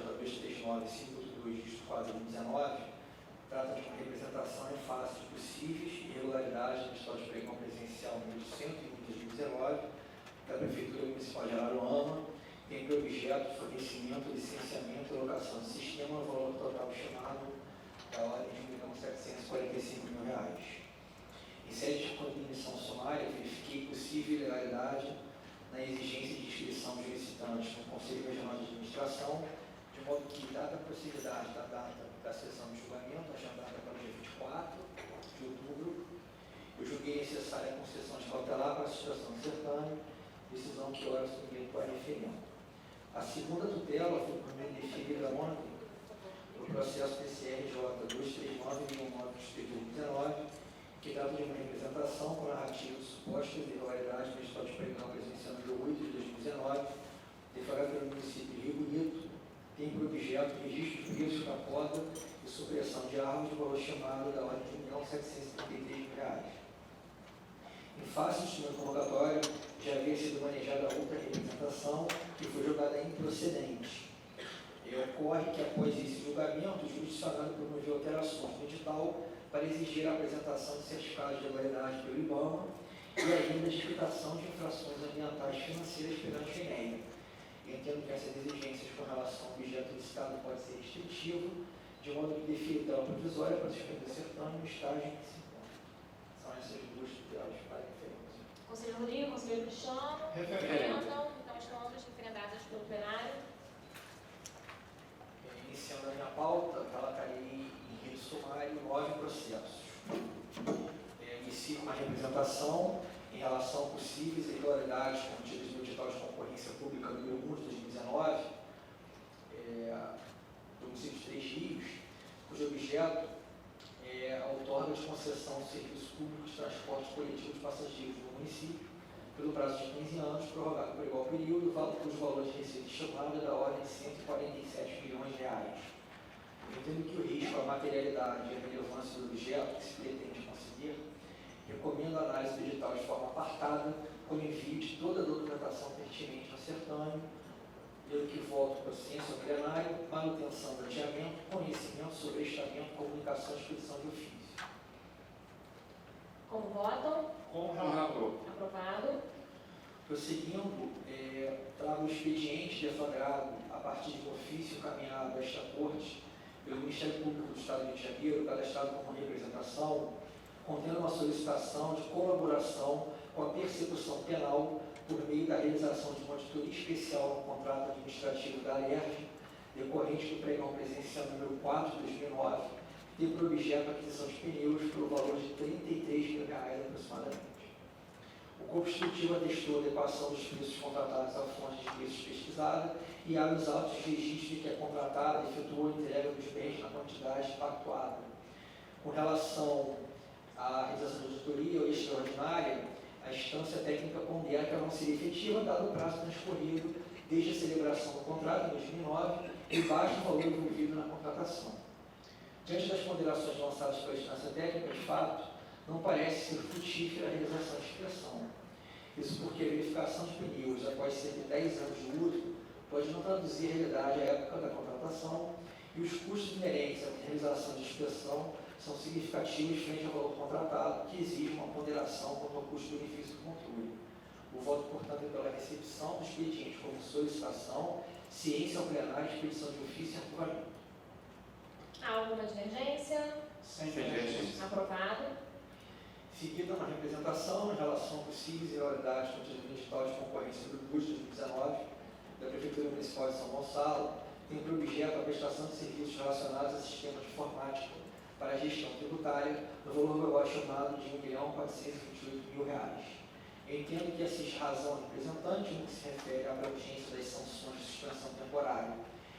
239-582-4/2019, trata de uma representação em face de possíveis irregularidades no estado de pregão presencial número 120/2019 da Prefeitura Municipal de Araruama, tem por objeto fornecimento, licenciamento e locação de sistema no valor total estimado da ordem de R$1.745.000. Em sede de contribuição sumária, verifiquei possível ilegalidade na exigência de inscrição de solicitantes no Conselho Regional de Administração, de modo que, dada a proximidade da data da sessão de julgamento, agendada para o dia 24 de outubro, eu julguei necessária a concessão de cautelar para a situação do certame, decisão que ora submeto a referendo. A segunda tutela foi por meio deferida ontem no processo TCRJ 239-19/2019, que trata de uma representação com narrativa de suposta irregularidade no estado de pregão presencial número 8 de 2019, deflagrado pelo município de Rio Bonito, tem por objeto registro de preços da poda e supressão de árvores de valor estimado da ordem de R$1.733.000. Em face do instrumento convocatório, já havia sido manejada outra representação que foi julgada improcedente. Ocorre que, após esse julgamento, o jurisdicionado promoveu alterações no edital para exigir a apresentação de certificado de regularidade pelo IBAMA e ainda de quitação de infrações ambientais financeiras perante o INEA. Entendo que essas exigências com relação ao objeto licitado podem ser restritivo, de modo que define tela provisória para suspender o certame no estágio em que se encontra. São essas duas tutelas para referência. Conselheiro Rodrigo, conselheiro Cristiano. Referendo. Então estão ambas referendadas pelo plenário. Iniciando a minha pauta, relatarei em rede sumário 9 processos. Inicio uma representação em relação a possíveis irregularidades contidas no edital de concorrência pública número 1 de 2019, do município de Três Rios, cujo objeto é a outorga de concessão de serviço público de transporte coletivo de passageiros no município, pelo prazo de 15 anos, prorrogado por igual período, cujo valor de receita estimado é da ordem de R$147 milhões. Entendo que o risco, a materialidade e a relevância do objeto que se pretende conseguir, recomendo a análise do edital de forma apartada, com envio de toda a documentação pertinente ao certame, pelo que voto para ciência ao plenário, manutenção do adiamento, conhecimento, sobrestamento, comunicação e expedição de ofício. Como votam? Com Com relator. relator. Aprovado. Prosseguindo, trago o expediente deflagrado a partir de um ofício encaminhado a esta Corte pelo Ministério Público do Estado do Rio de Janeiro, cadastrado como representação, contendo uma solicitação de colaboração com a persecução penal por meio da realização de uma auditoria especial no contrato administrativo da ALERJ, decorrente do pregão presencial número 4 de 2009, que tem por objeto a aquisição de pneus pelo valor de R$ 33 mil aproximadamente. O corpo instrutivo atestou a adequação dos preços contratados à fonte de preços pesquisada e abre os autos de registro de que a contratada efetuou a entrega dos bens na quantidade pactuada. Com relação à realização da auditoria extraordinária, a instância técnica pondera que ela não seria efetiva, dado o prazo transcorrido desde a celebração do contrato, em 2009, e baixo valor envolvido na contratação. Diante das ponderações lançadas pela instância técnica, de fato, não parece ser frutífera a realização de expressão. Isso porque a verificação de pneus após cerca de 10 anos de uso pode não traduzir a realidade à época da contratação e os custos inerentes à realização de expressão são significativos frente ao valor contratado, que exige uma ponderação quanto ao custo-benefício do controle. O voto, portanto, é pela recepção do expediente como solicitação, ciência ao plenário, expedição de ofício e arquivamento. Há alguma divergência? Sem Sem divergência. Aprovado. Seguida, uma representação em relação a possíveis irregularidades contidas no edital de concorrência do curso de 2019 da Prefeitura Municipal de São Gonçalo, tem por objeto a prestação de serviços relacionados a sistemas de informática para a gestão tributária, no valor global chamado de R$ 1.428.000. Eu entendo que essa razão representante, no que se refere à abrangência das sanções de suspensão temporária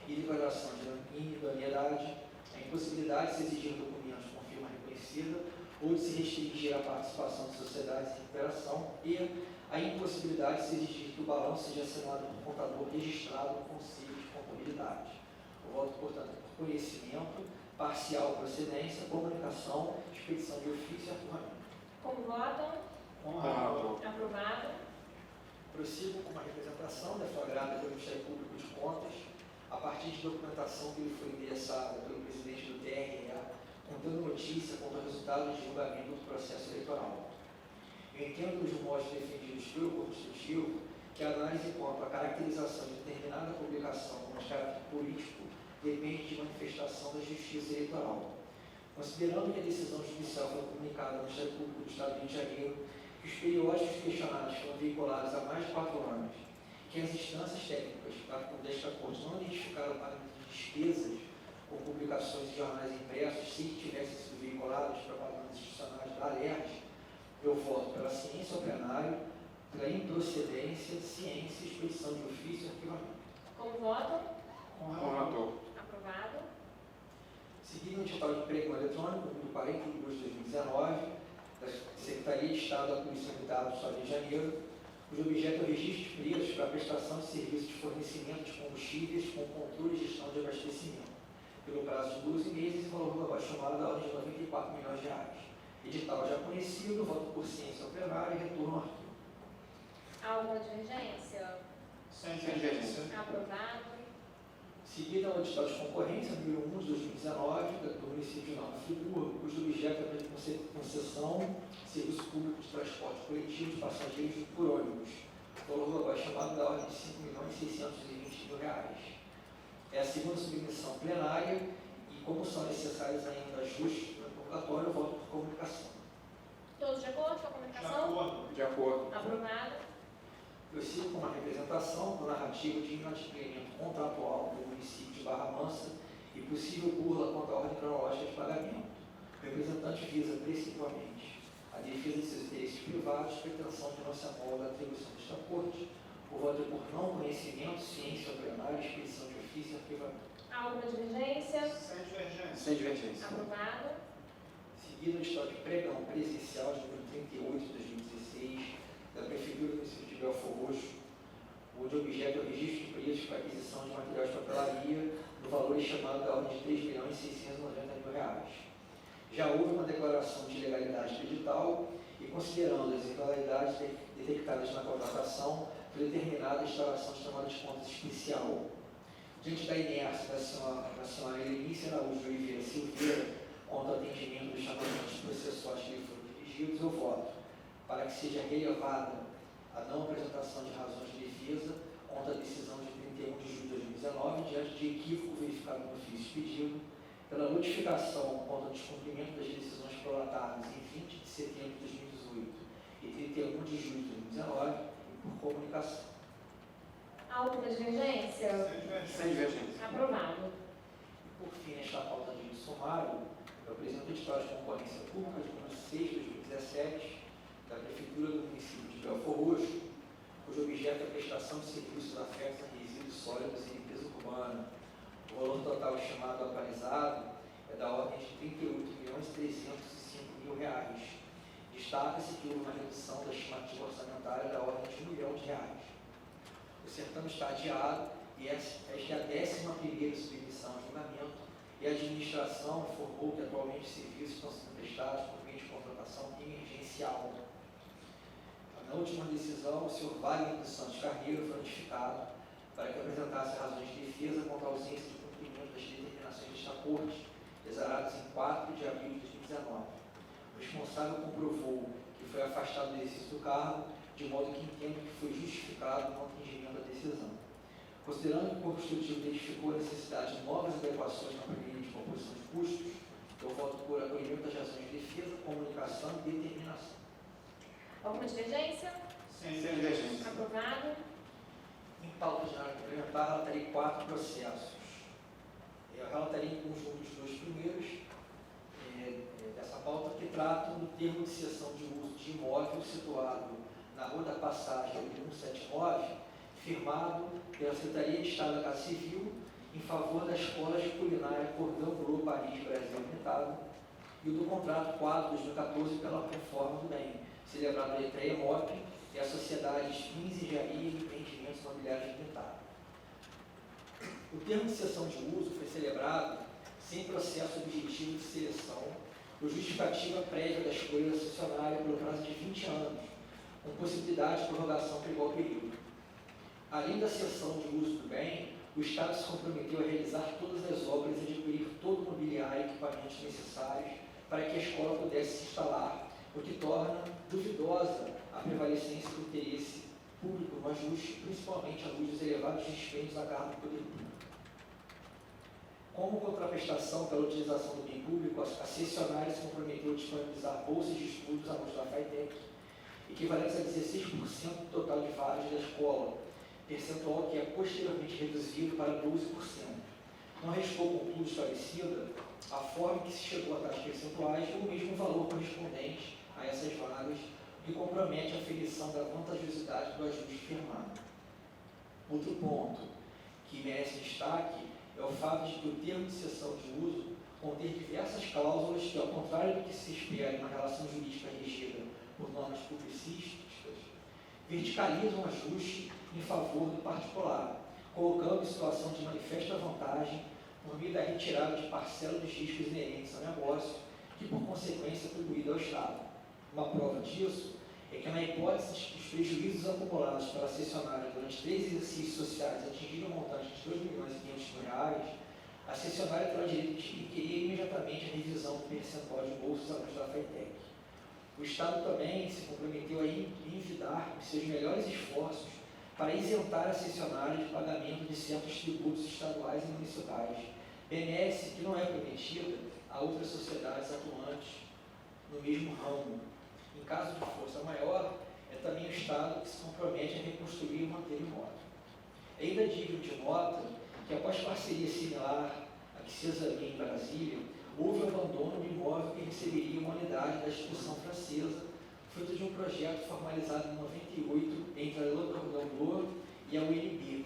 e declaração de inidoneidade, a impossibilidade de se exigir documentos com firma reconhecida ou de se restringir a participação de sociedades em recuperação e a impossibilidade de se exigir que o balanço seja assinado por contador registrado no Conselho de Contabilidade. O voto, portanto, é por conhecimento, parcial procedência, comunicação, expedição de ofício e arquivamento. Como votam? Com relator. Aprovado. Prossigo com uma representação deflagrada pelo Ministério Público de Contas, a partir de documentação que lhe foi endereçada pelo presidente do TRE, contando notícia quanto ao resultado do julgamento do processo eleitoral. Eu entendo dos modos defendidos pelo corpo instrutivo que a análise quanto à caracterização de determinada publicação como de caráter político depende de manifestação da Justiça Eleitoral. Considerando que a decisão judicial foi comunicada ao Ministério Público do Estado do Rio de Janeiro, que os periódicos questionados foram veiculados há mais de 4 anos, que as instâncias técnicas desta Corte não identificaram parâmetros de despesas com publicações de jornais impressos sem que tivessem sido veiculados propagandas institucionais da ALERJ, eu voto pela ciência ao plenário, pela improcedência, ciência, expedição de ofício e arquivamento. Como votam? Com Com relator. relator. Aprovado. Seguindo o edital de pregão eletrônico número 42 de 2019, da Secretaria de Estado da Polícia Militar do Estado do Rio de Janeiro, cujo objeto é o registro de preços para a prestação de serviços de fornecimento de combustíveis com controle e gestão de abastecimento, pelo prazo de 12 meses e valor global chamado da ordem de R$ 94 milhões. Edital já conhecido, voto por ciência ao plenário e retorno ao arquivo. Há alguma divergência? Sem divergência. Aprovado. Seguida ao edital de concorrência número 1 de 2019 do município de Nova Friburgo, cujo objeto é a concessão de serviço público de transporte coletivo de passageiros por ônibus, valor global chamado da ordem de R$ 5.620.000. É a segunda submissão plenária e, como são necessários ainda ajustes no convocatório, eu voto por comunicação. Todos de acordo com a De comunicação? acordo. De acordo. Aprovado. Prossigo com uma representação do narrativo de inadimplemento contratual do município de Barra Mansa e possível burla quanto à ordem cronológica de pagamento. O representante visa principalmente a defesa de seus interesses privados, pretensão de não se amolda à atribuição desta Corte. O voto é por não conhecimento, ciência ao plenário, expedição de ofício e arquivamento. Há alguma divergência? Sem divergência. Sem divergência. Aprovado. Seguido o edital de pregão presencial de número 38 de 2016 da Prefeitura do município de Belfor Roxo, onde o objeto é o registro de preços para aquisição de material de papelaria no valor chamado da ordem de R$ 3.690.000. Já houve uma declaração de ilegalidade do edital e, considerando as irregularidades detectadas na contratação, foi determinada a instalação de tomada de contas especial. Diante da inércia da senhora Helenice Araújo Oliveira Silveira quanto ao atendimento dos chamamentos processuais que lhe foram dirigidos, termos eu voto para que seja relevada a não apresentação de razões de defesa contra a decisão de 31 de julho de 2019, diante de equívoco verificado no ofício pedido, pela notificação contra o descumprimento das decisões prolatadas em 20 de setembro de 2018 e 31 de julho de 2019 e por comunicação. Alguma divergência? Sem divergência. Aprovado. E por fim, nesta pauta de sumário, eu apresento o edital de concorrência pública de número 6 de 2017 da Prefeitura do município de Belford Roxo, cujo objeto é a prestação de serviços afetos a resíduos sólidos e limpeza urbana. O valor total estimado atualizado é da ordem de R$ 38.305.000. Destaca-se que houve uma redução da estimativa orçamentária da ordem de R$ 1 milhão. O certame está adiado e esta é a 11ª submissão a julgamento e a administração informou que atualmente os serviços estão sendo prestados por meio de contratação emergencial. Na última decisão, o senhor Wagner dos Santos Carneiro foi notificado para que apresentasse razões de defesa contra a ausência de cumprimento das determinações desta Corte, exaradas em 4 de abril de 2019. O responsável comprovou que foi afastado do exercício do cargo, de modo que entendo que foi justificado o não atingimento da decisão. Considerando que o corpo instrutivo identificou a necessidade de novas adequações na planilha de composição de custos, eu voto por acolhimento das razões de defesa, comunicação e determinação. Alguma divergência? Sem divergência. Aprovado. Em pauta geral complementar, relatarei 4 processos. Eu relatarei em conjunto os 2 primeiros dessa pauta, que tratam do termo de cessão de uso de imóvel situado na Rua da Passagem, 179, firmado pela Secretaria de Estado da Casa Civil em favor da Escola de Culinária Cordão Bleu Paris Brasil Limitado e o do contrato 4 de 2014 pela reforma do bem, celebrado a letra EMOP e a Sociedade Fins Engenharia e Empreendimentos Imobiliários Limitada. O termo de cessão de uso foi celebrado sem processo objetivo de seleção por justificativa prévia da escolha da concessionária pelo prazo de 20 anos, com possibilidade de prorrogação por igual período. Além da cessão de uso do bem, o Estado se comprometeu a realizar todas as obras e adquirir todo o mobiliário e equipamentos necessários para que a escola pudesse se instalar, o que torna duvidosa a prevalecência do interesse público no ajuste, principalmente à luz dos elevados dispêndios a cargo do poder público. Como contraprestação pela utilização do bem público, a cessionária se comprometeu a disponibilizar bolsas de estudos à luz da FATEC, equivalentes a 16% do total de vagas da escola, percentual que é posteriormente reduzido para 12%. Não restou, contudo, esclarecida a forma que se chegou a tais percentuais ou mesmo o valor correspondente a essas vagas, que compromete a aferição da vantajosidade do ajuste firmado. Outro ponto que merece destaque é o fato de que o termo de cessão de uso conter diversas cláusulas que, ao contrário do que se espera em uma relação jurídica regida por normas publicísticas, verticalizam o ajuste em favor do particular, colocando em situação de manifesta vantagem por meio da retirada de parcela dos riscos inerentes ao negócio, que por consequência é atribuída ao Estado. Uma prova disso é que, na hipótese de que os prejuízos acumulados pela cessionária durante 3 exercícios sociais atingirem um montante de R$ 2.500.000, a cessionária terá direito de requerer imediatamente a revisão do percentual de bolsas à luz da FATEC. O Estado também se comprometeu a envidar seus melhores esforços para isentar a cessionária de pagamento de certos tributos estaduais e municipais, benesse que não é prometida a outras sociedades atuantes no mesmo ramo. Em caso de força maior, é também o Estado que se compromete a reconstruir e manter o imóvel. É ainda digno de nota que, após parceria similar à que se examina em Brasília, houve o abandono do imóvel que receberia uma unidade da instituição francesa, fruto de um projeto formalizado em 98 entre a Le Cordon Bleu e a UNB.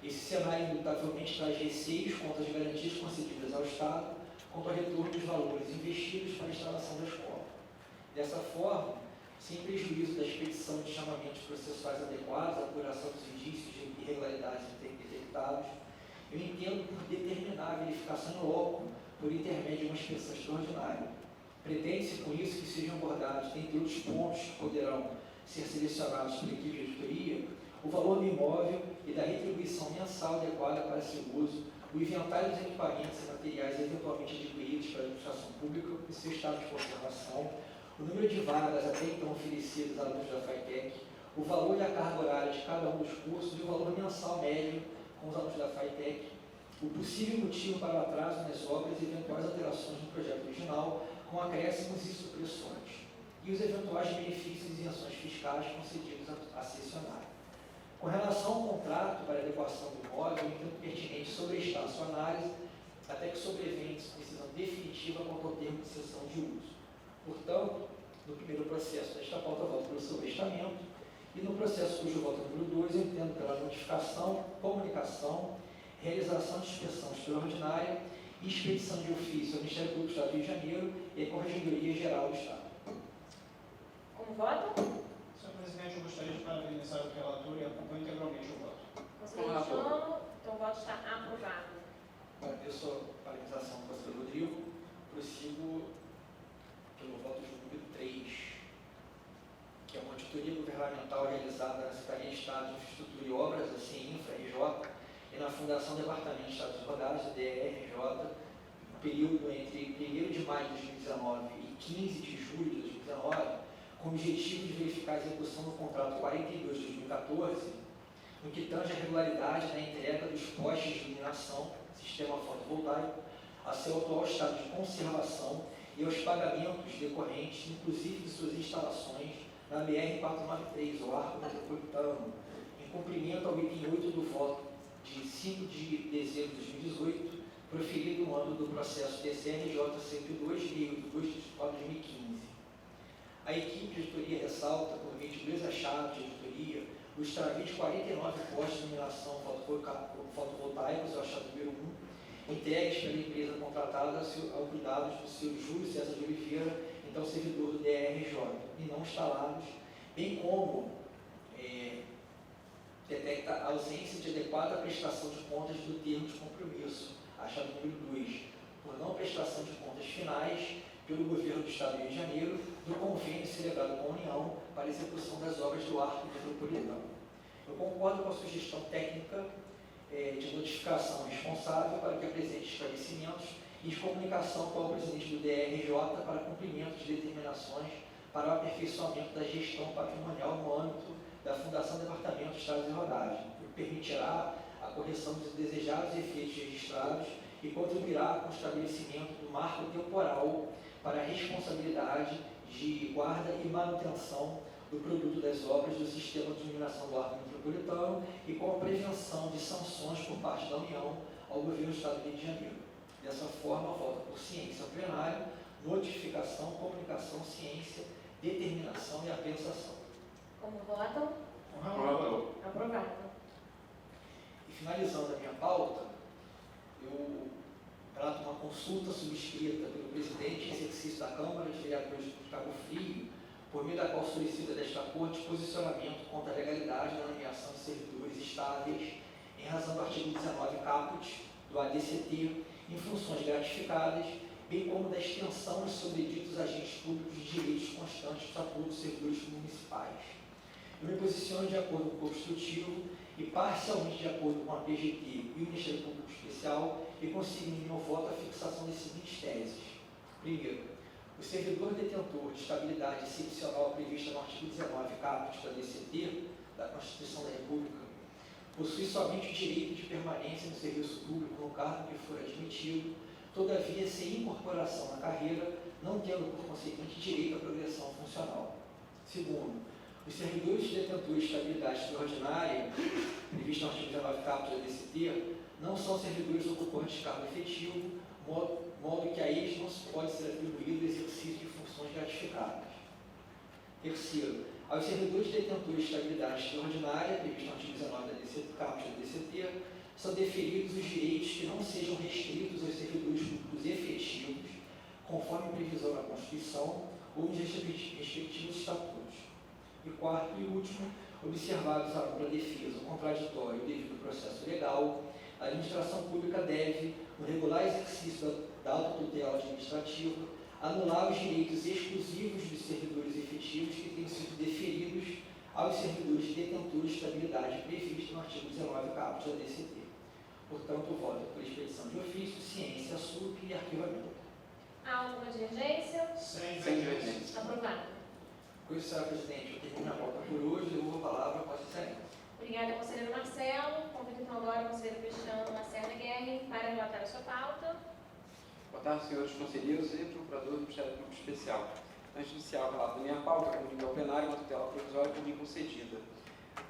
Esse cenário, indubitavelmente, traz receios contra as garantias concedidas ao Estado quanto ao retorno dos valores investidos para a instalação da escola. Dessa forma, sem prejuízo da expedição de chamamentos processuais adequados à apuração dos indícios de irregularidades detectados, eu entendo por determinar a verificação em loco por intermédio de uma inspeção extraordinária. Pretende-se com isso que sejam abordados, dentre outros pontos que poderão ser selecionados pela equipe de auditoria, o valor do imóvel e da retribuição mensal adequada para seu uso, o inventário dos equipamentos e materiais eventualmente adquiridos pela administração pública e seu estado de conservação, o número de vagas até então oferecidas a alunos da FATEC, o valor e a carga horária de cada um dos cursos e o valor mensal médio com os alunos da FATEC, o possível motivo para o atraso nas obras e eventuais alterações no projeto original, com acréscimos e supressões, e os eventuais benefícios e isenções fiscais concedidos à cessionária. Com relação ao contrato para adequação do imóvel, entendo pertinente sobrestar a sua análise, até que sobrevente decisão definitiva quanto ao termo de cessão de uso. Portanto, no primeiro processo desta pauta, voto pelo sobrestamento, e no processo cujo voto número 2, eu entendo pela notificação, comunicação, realização de inspeção extraordinária e expedição de ofício ao Ministério Público do Estado do Rio de Janeiro e à Corregedoria Geral do Estado. Como voto? Senhor presidente, eu gostaria de parabenizar o relator e acompanho integralmente o voto. Conselheiro Jano, então o voto está aprovado. Agradeço a parabenização do conselheiro Rodrigo. Prossigo pelo voto de número 3, que é uma auditoria governamental realizada na Secretaria de Estado de Infraestrutura e Obras, a CINFRA, RJ, e na Fundação Departamento de Estados Rodados, DRJ, no período entre 1º de maio de 2019 e 15 de julho de 2019, com o objetivo de verificar a execução do contrato 42 de 2014, no que tange a regularidade na entrega dos postes de iluminação, sistema fotovoltaico, a seu atual estado de conservação e aos pagamentos decorrentes, inclusive de suas instalações, na BR-493, o Arco Metropolitano, em cumprimento ao item 8 do voto de 5 de dezembro de 2018, proferido no âmbito do processo TCRJ 102, 2 de 2015. A equipe de auditoria ressalta, por meio de 2 achados de auditoria, o extravio de 49 postes de iluminação fotovoltaicos, o achado número 1, entregues pela empresa contratada ao cuidado do senhor Júlio César de Oliveira, então servidor do DRJ, e não instalados, bem como detecta a ausência de adequada prestação de contas do termo de compromisso, achado número 2, por não prestação de contas finais pelo Governo do Estado do Rio de Janeiro do convênio celebrado com a União para a execução das obras do Arco Metropolitano. Eu concordo com a sugestão técnica de notificação responsável para que apresente esclarecimentos e de comunicação com o presidente do DRJ para cumprimento de determinações para o aperfeiçoamento da gestão patrimonial no âmbito da Fundação Departamento de Estradas e Rodagem, o que permitirá a correção dos indesejados efeitos registrados e contribuirá com o estabelecimento do marco temporal para a responsabilidade de guarda e manutenção do produto das obras do sistema de iluminação do Arco Metropolitano e com a prevenção de sanções por parte da União ao Governo do Estado do Rio de Janeiro. Dessa forma, vota por ciência ao plenário, notificação, comunicação, ciência, determinação e apensação. Como votam? Com relator. Aprovado. E finalizando a minha pauta, eu trato uma consulta subscrita pelo presidente em exercício da Câmara de Vereadores de Cabo Frio, por meio da qual solicita desta Corte posicionamento contra a legalidade da nomeação de servidores estáveis em razão do artigo 19 caput do ADCT em funções gratificadas, bem como da extensão dos sobreditos agentes públicos de direitos constantes do Estatuto dos Servidores Municipais. Eu me posiciono de acordo com o construtivo e parcialmente de acordo com a PGT e o Ministério Público Especial e consigo em meu voto a fixação das seguintes teses. Primeiro, o servidor detentor de estabilidade excepcional prevista no artigo 19 caput da DCT, da Constituição da República, possui somente o direito de permanência no serviço público no cargo que for admitido, todavia sem incorporação na carreira, não tendo por consequente direito à progressão funcional. Segundo, os servidores detentores de estabilidade extraordinária, previsto no artigo 19 caput da DCT, não são servidores ocupantes de cargo efetivo, modo que a eles não se pode ser atribuído o exercício de funções gratificadas. Terceiro, aos servidores detentores de estabilidade extraordinária, previsto no artigo 19 da DCT, caput da DCT, são deferidos os direitos que não sejam restritos aos servidores públicos efetivos, conforme previsão na Constituição ou nos respectivos estatutos. E quarto e último, observados a ampla defesa, o contraditório e o devido processo legal, a administração pública deve, no regular exercício da autotutela administrativa, anular os direitos exclusivos dos servidores efetivos que têm sido deferidos aos servidores detentores de estabilidade previsto no artigo 19 caput da DCT. Portanto, voto por expedição de ofício, ciência, súplica e arquivamento. Há alguma divergência? Sem Sem divergência. divergência. Aprovado. Com isso, senhora presidente, eu termino a pauta por hoje e devolvo a palavra para a excelência. Obrigada, conselheiro Marcelo. Convido então agora o conselheiro Cristiano Lacerda Guerra para relatar a sua pauta. Boa tarde, senhores conselheiros e procurador do Ministério Público Especial. Antes de iniciar o relato da minha pauta, comunico ao plenário uma tutela provisória por mim concedida.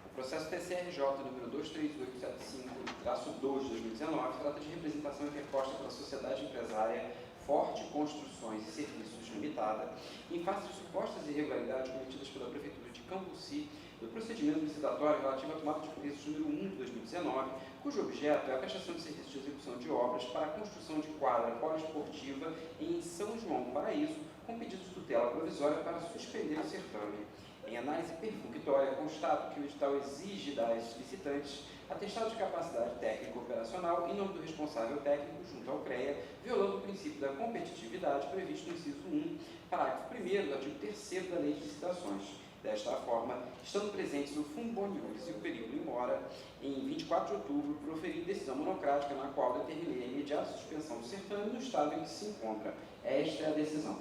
O processo TCRJ número 23875-2 de 2019 trata de representação interposta pela sociedade empresária Forte Construções e Serviços Limitada, em face de supostas irregularidades cometidas pela Prefeitura de Cambuci do procedimento licitatório relativo à tomada de preços número 1 de 2019, cujo objeto é a prestação de serviços de execução de obras para a construção de quadra poliesportiva em São João do Paraíso, com pedido de tutela provisória para suspender o certame. Em análise perfunctória, constato que o edital exige das licitantes atestado de capacidade técnica operacional em nome do responsável técnico junto ao CREA, violando o princípio da competitividade previsto no inciso 1, parágrafo 1º do artigo 3º da Lei de Licitações. Desta forma, estando presentes o Fumbonius e o período em mora, em 24 de outubro, proferi decisão monocrática na qual determinei a imediata suspensão do certame no estado em que se encontra. Esta é a decisão.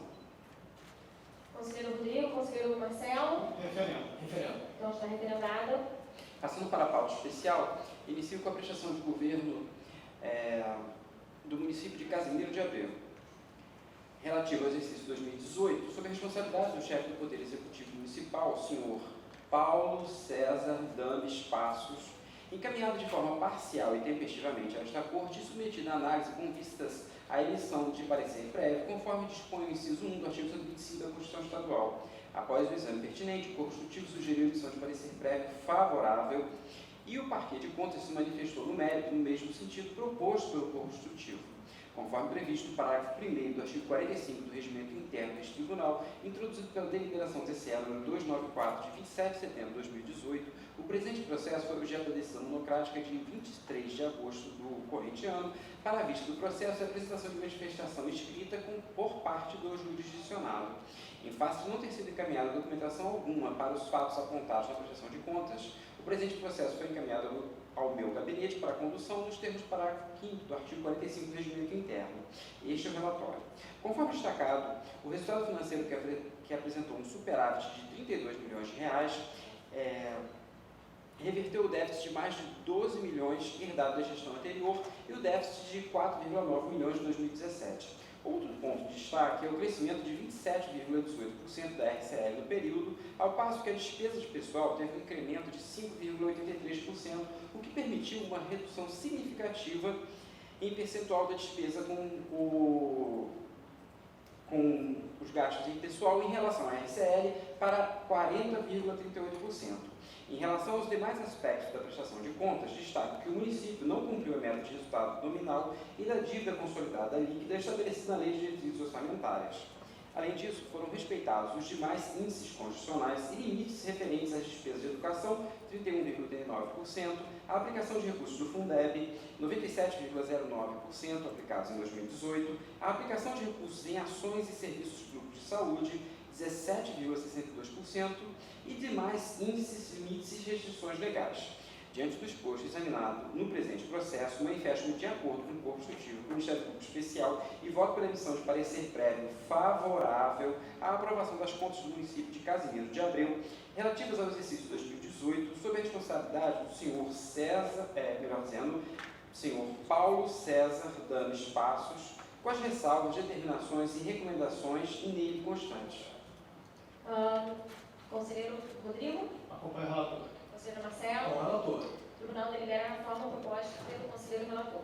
Conselheiro Rodrigo, conselheiro Marcelo. Referendo. Referendo. Então está referendado. Passando para a pauta especial, inicio com a prestação de governo do município de Casimiro de Abreu, relativo ao exercício 2018, sob a responsabilidade do chefe do Poder Executivo Municipal, o senhor Paulo César Dames Passos, encaminhado de forma parcial e tempestivamente a esta Corte e submetido à análise com vistas à emissão de parecer prévio, conforme dispõe o inciso 1 do artigo 125 da Constituição Estadual. Após o exame pertinente, o Corpo Constitutivo sugeriu a emissão de parecer prévio favorável e o Parquê de Contas se manifestou no mérito no mesmo sentido proposto pelo Corpo Constitutivo. Conforme previsto no parágrafo 1º do artigo 45 do Regimento Interno deste Tribunal, introduzido pela deliberação TCE número 294 de 27 de setembro de 2018, o presente processo foi objeto da decisão monocrática de 23 de agosto do corrente ano, para a vista do processo e apresentação de manifestação escrita por parte do jurisdicionado. Em face de não ter sido encaminhada documentação alguma para os fatos apontados na prestação de contas, o presente processo foi encaminhado ao meu gabinete para condução nos termos do parágrafo 5º do artigo 45 do Regimento Interno. Este é o relatório. Conforme destacado, o resultado financeiro que apresentou um superávit de 32 milhões de reais reverteu o déficit de mais de 12 milhões herdado da gestão anterior e o déficit de 4,9 milhões de 2017. Outro ponto de destaque é o crescimento de 27,18% da RCL no período, ao passo que a despesa de pessoal teve um incremento de 5,83%, o que permitiu uma redução significativa em percentual da despesa com os gastos em pessoal em relação à RCL para 40,38%. Em relação aos demais aspectos da prestação de contas, destaco que o município não cumpriu a meta de resultado nominal e da dívida consolidada líquida estabelecida na Lei de Diretrizes Orçamentárias. Além disso, foram respeitados os demais índices constitucionais e limites referentes às despesas de educação, 31,89%, a aplicação de recursos do Fundeb, 97,09% aplicados em 2018, a aplicação de recursos em ações e serviços públicos de saúde, 17,62%, e demais índices, limites e restrições legais. Diante do exposto examinado no presente processo, manifesto-me de acordo com o Corpo Constitutivo do Ministério Público Especial e voto pela emissão de parecer prévio favorável à aprovação das contas do município de Casimiro de Abreu, relativas ao exercício 2018, sob a responsabilidade do senhor senhor Paulo César Dames Passos, com as ressalvas, determinações e recomendações nele constantes. Conselheiro Rodrigo. Acompanho o relator. Conselheiro Marcelo. Com o relator. O Tribunal delibera a forma proposta pelo conselheiro relator.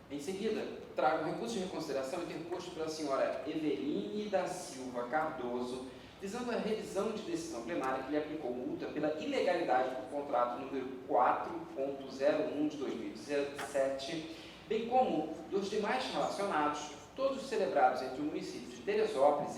Em seguida, trago o recurso de reconsideração interposto pela senhora Eveline da Silva Cardoso, visando a revisão de decisão plenária que lhe aplicou multa pela ilegalidade do contrato número 4.01 de 2017, bem como dos demais relacionados, todos celebrados entre o município de Teresópolis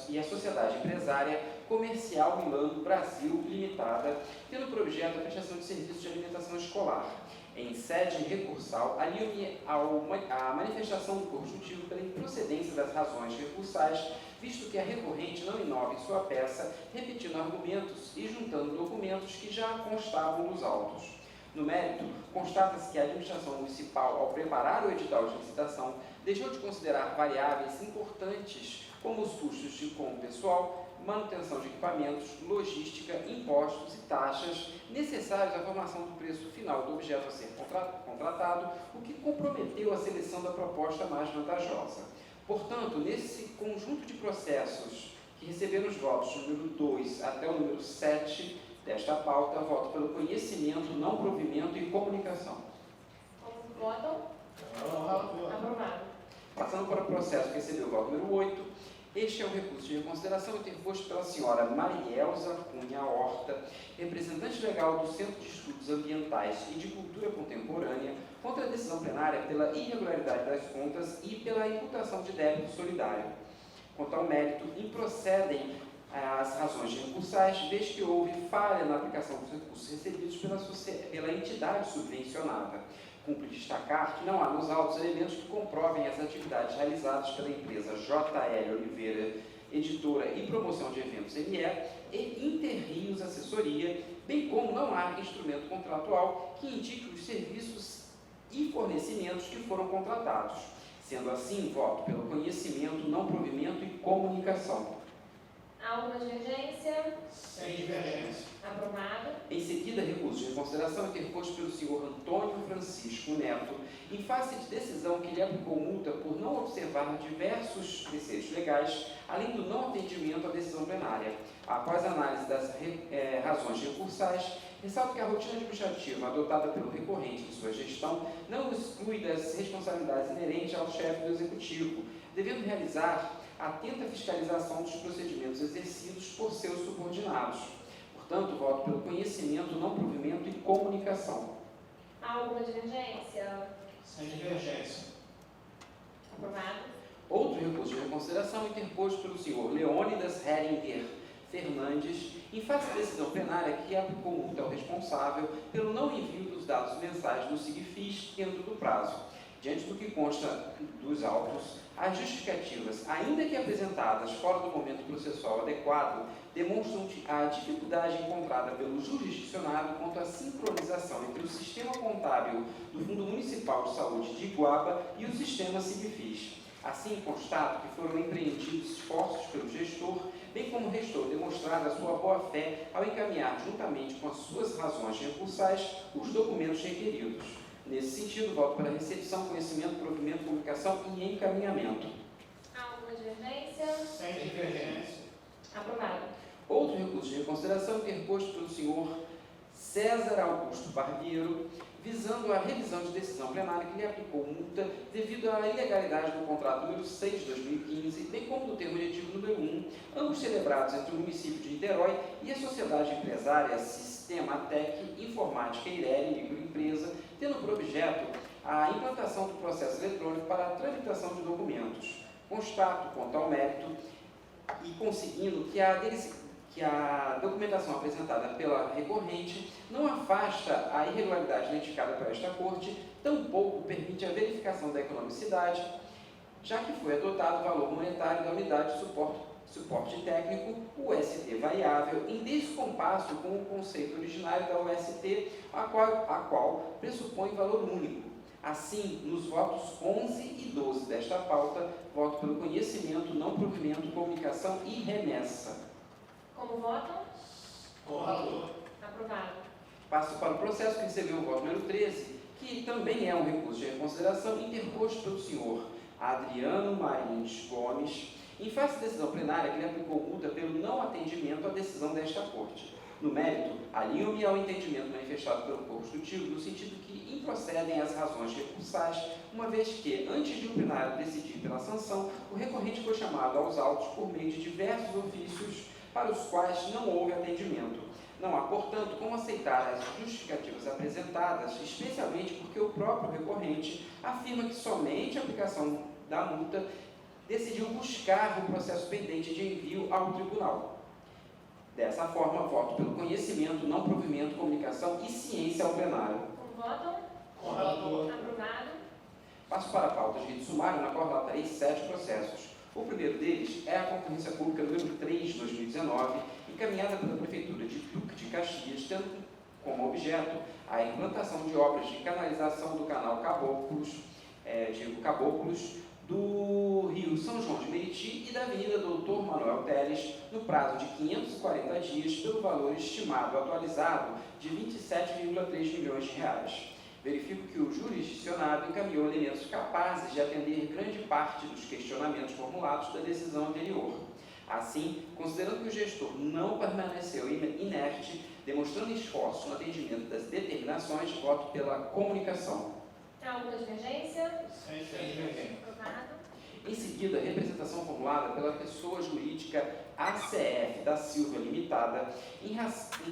e a sociedade empresária Comercial Milano Brasil Limitada, tendo por objeto a prestação de serviços de alimentação escolar. Em sede recursal, alio-me à manifestação do Corpo Constitutivo pela improcedência das razões recursais, visto que a recorrente não inova em sua peça, repetindo argumentos e juntando documentos que já constavam nos autos. No mérito, constata-se que a administração municipal, ao preparar o edital de licitação, deixou de considerar variáveis importantes como os custos de como pessoal, manutenção de equipamentos, logística, impostos e taxas necessários à formação do preço final do objeto a ser contratado, o que comprometeu a seleção da proposta mais vantajosa. Portanto, nesse conjunto de processos que receberam os votos número 2 até o número 7 desta pauta, voto pelo conhecimento, não provimento e comunicação. Como votam? Aprovado. Passando para o processo que recebeu o voto número 8, este é o recurso de reconsideração interposto pela senhora Marielza Cunha Horta, representante legal do Centro de Estudos Ambientais e de Cultura Contemporânea, contra a decisão plenária pela irregularidade das contas e pela imputação de débito solidário. Quanto ao mérito, improcedem as razões recursais, desde que houve falha na aplicação dos recursos recebidos pela entidade subvencionada. Cumpre destacar que não há nos autos elementos que comprovem as atividades realizadas pela empresa JL Oliveira, editora e promoção de eventos ME, e Interrios Assessoria, bem como não há instrumento contratual que indique os serviços e fornecimentos que foram contratados. Sendo assim, voto pelo conhecimento, não provimento e comunicação. Há alguma divergência? Sem divergência. Aprovado. Em seguida, recurso de reconsideração interposto pelo senhor Antônio Francisco Neto, em face de decisão que lhe aplicou multa por não observar diversos preceitos legais, além do não atendimento à decisão plenária. Após análise das razões recursais, ressalto que a rotina administrativa adotada pelo recorrente em sua gestão não exclui das responsabilidades inerentes ao chefe do Executivo, devendo realizar atenta fiscalização dos procedimentos exercidos por seus subordinados. Portanto, voto pelo conhecimento, não provimento e comunicação. Há alguma divergência? Sem divergência. Aprovado. Outro recurso de reconsideração interposto pelo senhor Leônidas Heringer Fernandes, em face da decisão plenária que aplicou multa ao responsável pelo não envio dos dados mensais do SIGFIS dentro do prazo. Diante do que consta dos autos, as justificativas, ainda que apresentadas fora do momento processual adequado, demonstram a dificuldade encontrada pelo jurisdicionado quanto à sincronização entre o sistema contábil do Fundo Municipal de Saúde de Iguaba e o sistema SIGFIS. Assim, constato que foram empreendidos esforços pelo gestor, bem como restou demonstrada a sua boa-fé ao encaminhar, juntamente com as suas razões recursais, os documentos requeridos. Nesse sentido, voto pela recepção, conhecimento, provimento, comunicação e encaminhamento. Há alguma divergência? Sem divergência. Aprovado. Outro recurso de reconsideração interposto pelo senhor César Augusto Barbeiro, visando a revisão de decisão plenária que lhe aplicou multa devido à ilegalidade do contrato número 6 de 2015, bem como do termo diretivo número 1, ambos celebrados entre o município de Niterói e a sociedade empresária Sistematec Informática Ireli Microempresa, tendo por objeto a implantação do processo eletrônico para a tramitação de documentos. Constato, quanto ao mérito, e conseguindo que a documentação apresentada pela recorrente não afasta a irregularidade identificada por esta Corte, tampouco permite a verificação da economicidade, já que foi adotado o valor monetário da unidade de suporte técnico, UST variável, em descompasso com o conceito originário da UST, a qual pressupõe valor único. Assim, nos votos 11 e 12 desta pauta, voto pelo conhecimento, não provimento, comunicação e remessa. Como votam? Com relator. Aprovado. Passo para o processo que recebeu o voto número 13, que também é um recurso de reconsideração interposto pelo senhor Adriano Marins Gomes, em face da decisão plenária que lhe aplicou multa pelo não atendimento à decisão desta Corte. No mérito, alinho-me ao entendimento manifestado pelo Constitutivo no sentido que improcedem as razões recursais, uma vez que, antes de o plenário decidir pela sanção, o recorrente foi chamado aos autos por meio de diversos ofícios para os quais não houve atendimento. Não há, portanto, como aceitar as justificativas apresentadas, especialmente porque o próprio recorrente afirma que somente a aplicação da multa decidiu buscar o processo pendente de envio ao tribunal. Dessa forma, voto pelo conhecimento, não provimento, comunicação e ciência ao plenário. Como votam? Com relator. Aprovado. Passo para a pauta de rito sumário, na qual relatarei 7 processos. O primeiro deles é a concorrência pública número 3 de 2019, encaminhada pela Prefeitura de Duque de Caxias, tendo como objeto a implantação de obras de canalização do canal Caboclos, do Rio São João de Meriti e da Avenida Doutor Manuel Teles, no prazo de 540 dias, pelo valor estimado atualizado de R$ 27,3 milhões. Verifico que o jurisdicionado encaminhou elementos capazes de atender grande parte dos questionamentos formulados da decisão anterior. Assim, considerando que o gestor não permaneceu inerte, demonstrando esforço no atendimento das determinações, voto pela comunicação. Há alguma divergência? Sem divergência. Aprovado. Em seguida, a representação formulada pela pessoa jurídica ACF da Silva Limitada em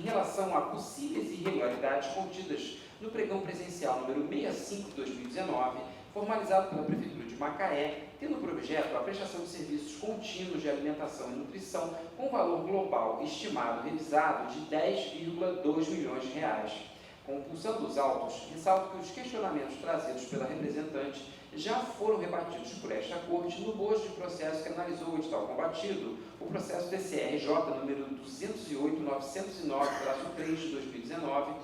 relação a possíveis irregularidades contidas no pregão presencial número 65 de 2019, formalizado pela Prefeitura de Macaé, tendo por objeto a prestação de serviços contínuos de alimentação e nutrição com valor global estimado revisado de R$ 10,2 milhões. Compulsando os autos, ressalto que os questionamentos trazidos pela representante já foram rebatidos por esta Corte no bojo de processo que analisou o edital combatido, o processo DCRJ número 208.909/3 de 2019,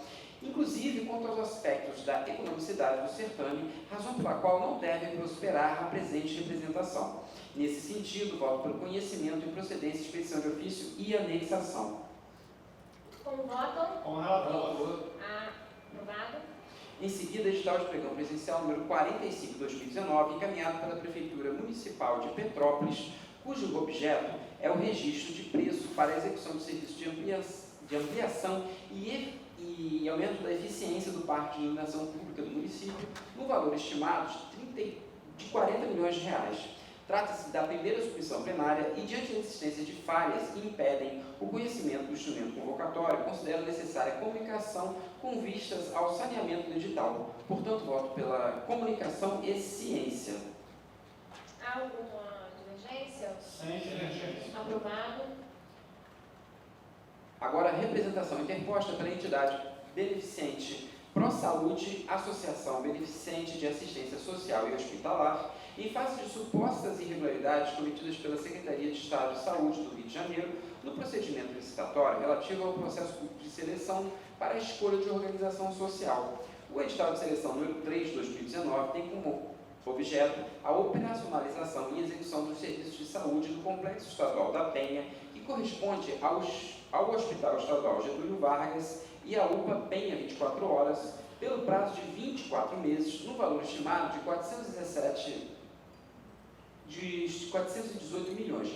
inclusive quanto aos aspectos da economicidade do certame, razão pela qual não deve prosperar a presente representação. Nesse sentido, voto pelo conhecimento em procedência de expedição de ofício e anexação. Como votam? Com relator. Aprovado. Em seguida, edital de pregão presencial número 45 de 2019, encaminhado pela Prefeitura Municipal de Petrópolis, cujo objeto é o registro de preço para a execução de serviços de ampliação e aumento da eficiência do parque de iluminação pública do município, no valor estimado de R$ 40 milhões. Trata-se da primeira submissão plenária e, diante da existência de falhas que impedem o conhecimento do instrumento convocatório, considero necessária a comunicação com vistas ao saneamento do edital. Portanto, voto pela comunicação e ciência. Há alguma divergência? Sem divergência. Aprovado. Agora, a representação interposta pela entidade beneficente ProSaúde, Associação Beneficente de Assistência Social e Hospitalar, em face de supostas irregularidades cometidas pela Secretaria de Estado de Saúde do Rio de Janeiro no procedimento licitatório relativo ao processo público de seleção para a escolha de organização social. O edital de seleção número 3 de 2019 tem como objeto a operacionalização e execução dos serviços de saúde do Complexo Estadual da Penha, que corresponde ao Hospital Estadual Getúlio Vargas e à UPA Penha 24 horas, pelo prazo de 24 meses, no valor estimado de R$ 418 milhões,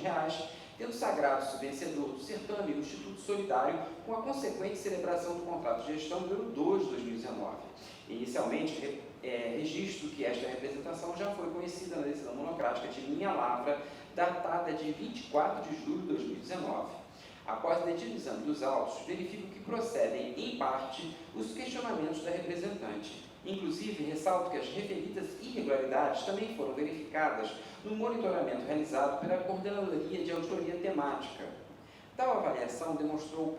tendo sagrado-se vencedor do certame o Instituto Solidário, com a consequente celebração do contrato de gestão número 2 de 2019. Inicialmente, registro que esta representação já foi conhecida na decisão monocrática de Minha Lavra, datada de 24 de julho de 2019. Após o detido exame dos autos, verifico que procedem, em parte, os questionamentos da representante. Inclusive, ressalto que as referidas irregularidades também foram verificadas no monitoramento realizado pela Coordenadoria de Auditoria Temática. Tal avaliação demonstrou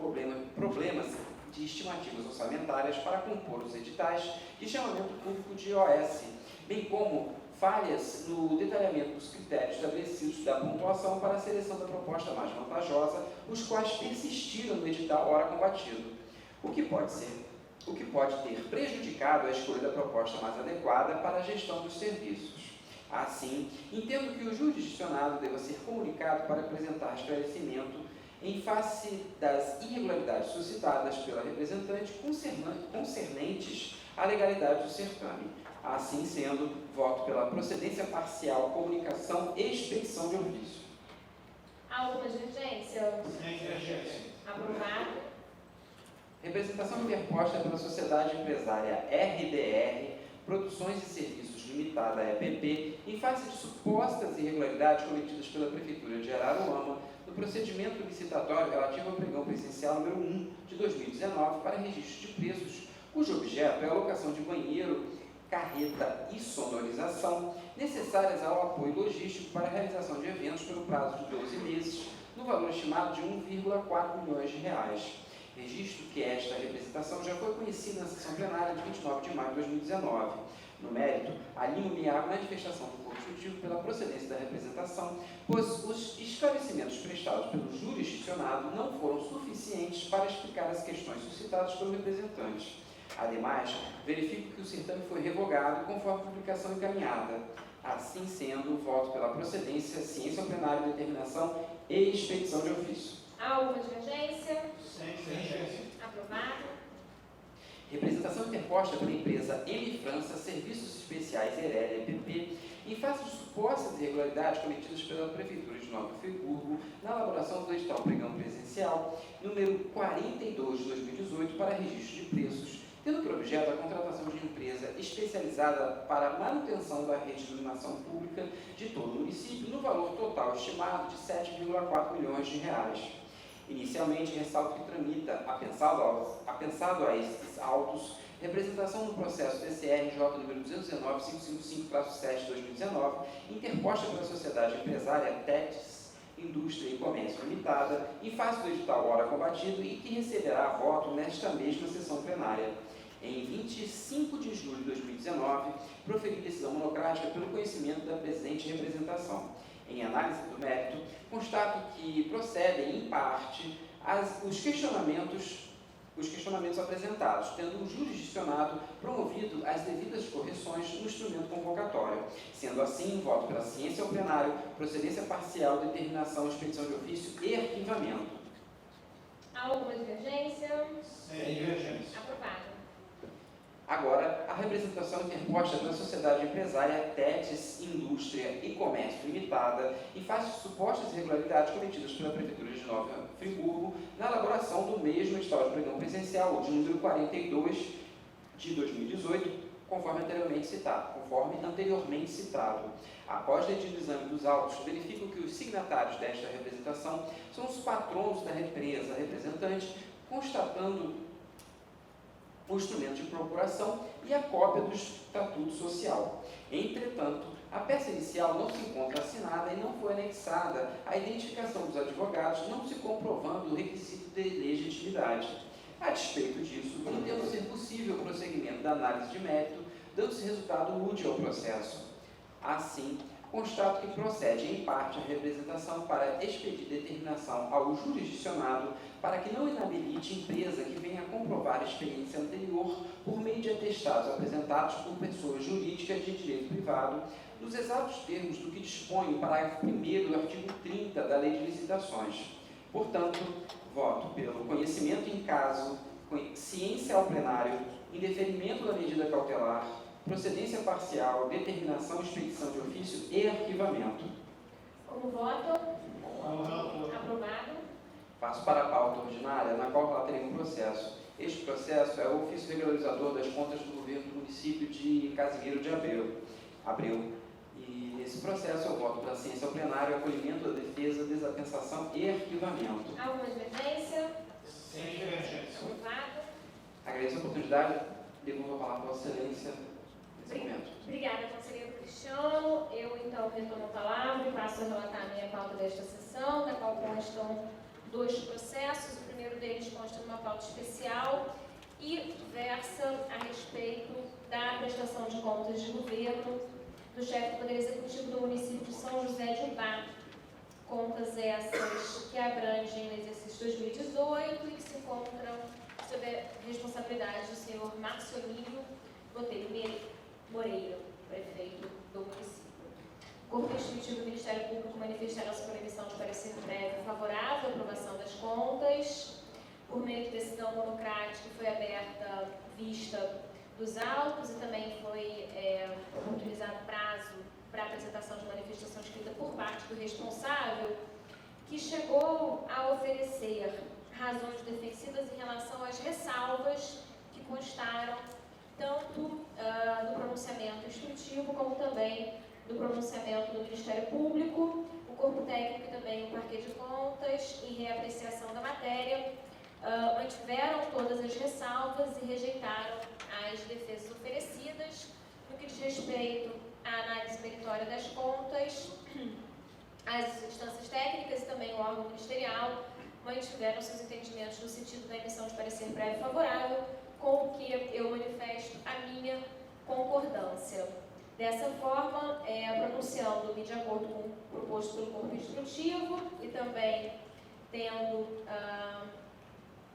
problemas de estimativas orçamentárias para compor os editais de chamamento público de OS, bem como falhas no detalhamento dos critérios estabelecidos da pontuação para a seleção da proposta mais vantajosa, os quais persistiram no edital ora combatido, o que pode ter prejudicado a escolha da proposta mais adequada para a gestão dos serviços. Assim, entendo que o jurisdicionado deva ser comunicado para apresentar esclarecimento em face das irregularidades suscitadas pela representante concernentes à legalidade do certame. Assim sendo, voto pela procedência parcial, comunicação e expedição de ofício. Há alguma divergência? Sem divergência. Aprovado. Representação interposta pela Sociedade Empresária RDR, Produções e Serviços Limitada, EPP, em face de supostas irregularidades cometidas pela Prefeitura de Araruama no procedimento licitatório relativo ao pregão presencial número 1 de 2019 para registro de preços, cujo objeto é a alocação de banheiro, carreta e sonorização necessárias ao apoio logístico para a realização de eventos pelo prazo de 12 meses, no valor estimado de R$ 1,4 milhões. Registro que esta representação já foi conhecida na sessão plenária de 29 de maio de 2019. No mérito, alinho-me à manifestação do Constitutivo pela procedência da representação, pois os esclarecimentos prestados pelo jurisdicionado não foram suficientes para explicar as questões suscitadas pelo representante. Ademais, verifico que o certame foi revogado conforme a publicação encaminhada. Assim sendo, voto pela procedência, ciência ao plenário, determinação e expedição de ofício. Há alguma divergência? Sem divergência. Aprovado. Representação interposta pela empresa M França Serviços Especiais Erélia PP em face de supostas irregularidades cometidas pela Prefeitura de Nova Friburgo na elaboração do edital pregão presencial número 42 de 2018 para registro de preços, tendo por objeto a contratação de empresa especializada para a manutenção da rede de iluminação pública de todo o município no valor total estimado de R$ 7,4 milhões. Inicialmente, ressalto que tramita, apensado a esses autos, representação no processo TCRJ número 219.555/7/2019, interposta pela sociedade empresária TETS Indústria e Comércio Limitada, em face do edital ora combatido e que receberá voto nesta mesma sessão plenária. Em 25 de julho de 2019, proferi decisão monocrática pelo conhecimento da presente representação. Em análise do mérito, constato que procedem, em parte, os questionamentos apresentados, tendo o jurisdicionado promovido as devidas correções no instrumento convocatório. Sendo assim, voto pela ciência ao plenário, procedência parcial, determinação, expedição de ofício e arquivamento. Há alguma divergência? Sem divergência. Aprovado. Agora, a representação interposta pela sociedade empresária TETS Indústria e Comércio Limitada em face de supostas irregularidades cometidas pela Prefeitura de Nova Friburgo na elaboração do mesmo edital de pregão presencial, de número 42 de 2018, conforme anteriormente citado. Após dedido exame dos autos, verifico que os signatários desta representação são os patronos da empresa representante, constatando o instrumento de procuração e a cópia do Estatuto Social. Entretanto, a peça inicial não se encontra assinada e não foi anexada à identificação dos advogados, não se comprovando o requisito de legitimidade. A despeito disso, entendo ser possível o prosseguimento da análise de mérito, dando-se resultado útil ao processo. Assim, constato que procede em parte a representação para expedir determinação ao jurisdicionado para que não inabilite empresa que venha a comprovar a experiência anterior por meio de atestados apresentados por pessoas jurídicas de direito privado, nos exatos termos do que dispõe o parágrafo 1º do artigo 30 da Lei de Licitações. Portanto, voto pelo conhecimento em caso, ciência ao plenário, indeferimento da medida cautelar, procedência parcial, determinação, expedição de ofício e arquivamento. Como voto? Aprovado. Passo para a pauta ordinária, na qual relatarei um processo. Este processo é o ofício regularizador das contas do governo do município de Casimiro de Abreu. E nesse processo eu voto pela ciência ao plenário, acolhimento da defesa, desapensação e arquivamento. Há alguma divergência? Sem divergência. Aprovado. Agradeço a oportunidade, devolvo a palavra à Vossa Excelência nesse momento. Obrigada, conselheiro Cristiano. Eu, então, retomo a palavra e passo a relatar a minha pauta desta sessão, da qual constam 2 processos. O primeiro deles consta numa pauta especial e versa a respeito da prestação de contas de governo do chefe do Poder Executivo do município de São José de Ubá. Contas essas que abrangem o exercício 2018 e que se encontram sob a responsabilidade do senhor Marcionílio Botelho Moreira, prefeito do município. O Corpo Institutivo do Ministério Público manifestará sua emissão de parecer prévio favorável à aprovação das contas. Por meio de decisão monocrática, foi aberta vista dos autos e também foi utilizado prazo para apresentação de manifestação escrita por parte do responsável, que chegou a oferecer razões defensivas em relação às ressalvas que constaram tanto do pronunciamento instrutivo como também do pronunciamento do Ministério Público, o Corpo Técnico e também o Parquê de Contas, em reapreciação da matéria, mantiveram todas as ressalvas e rejeitaram as defesas oferecidas. No que diz respeito à análise meritória das contas, as instâncias técnicas e também o órgão ministerial mantiveram seus entendimentos no sentido da emissão de parecer prévio favorável, com o que eu manifesto a minha concordância. Dessa forma, pronunciando de acordo com o proposto pelo corpo instrutivo e também tendo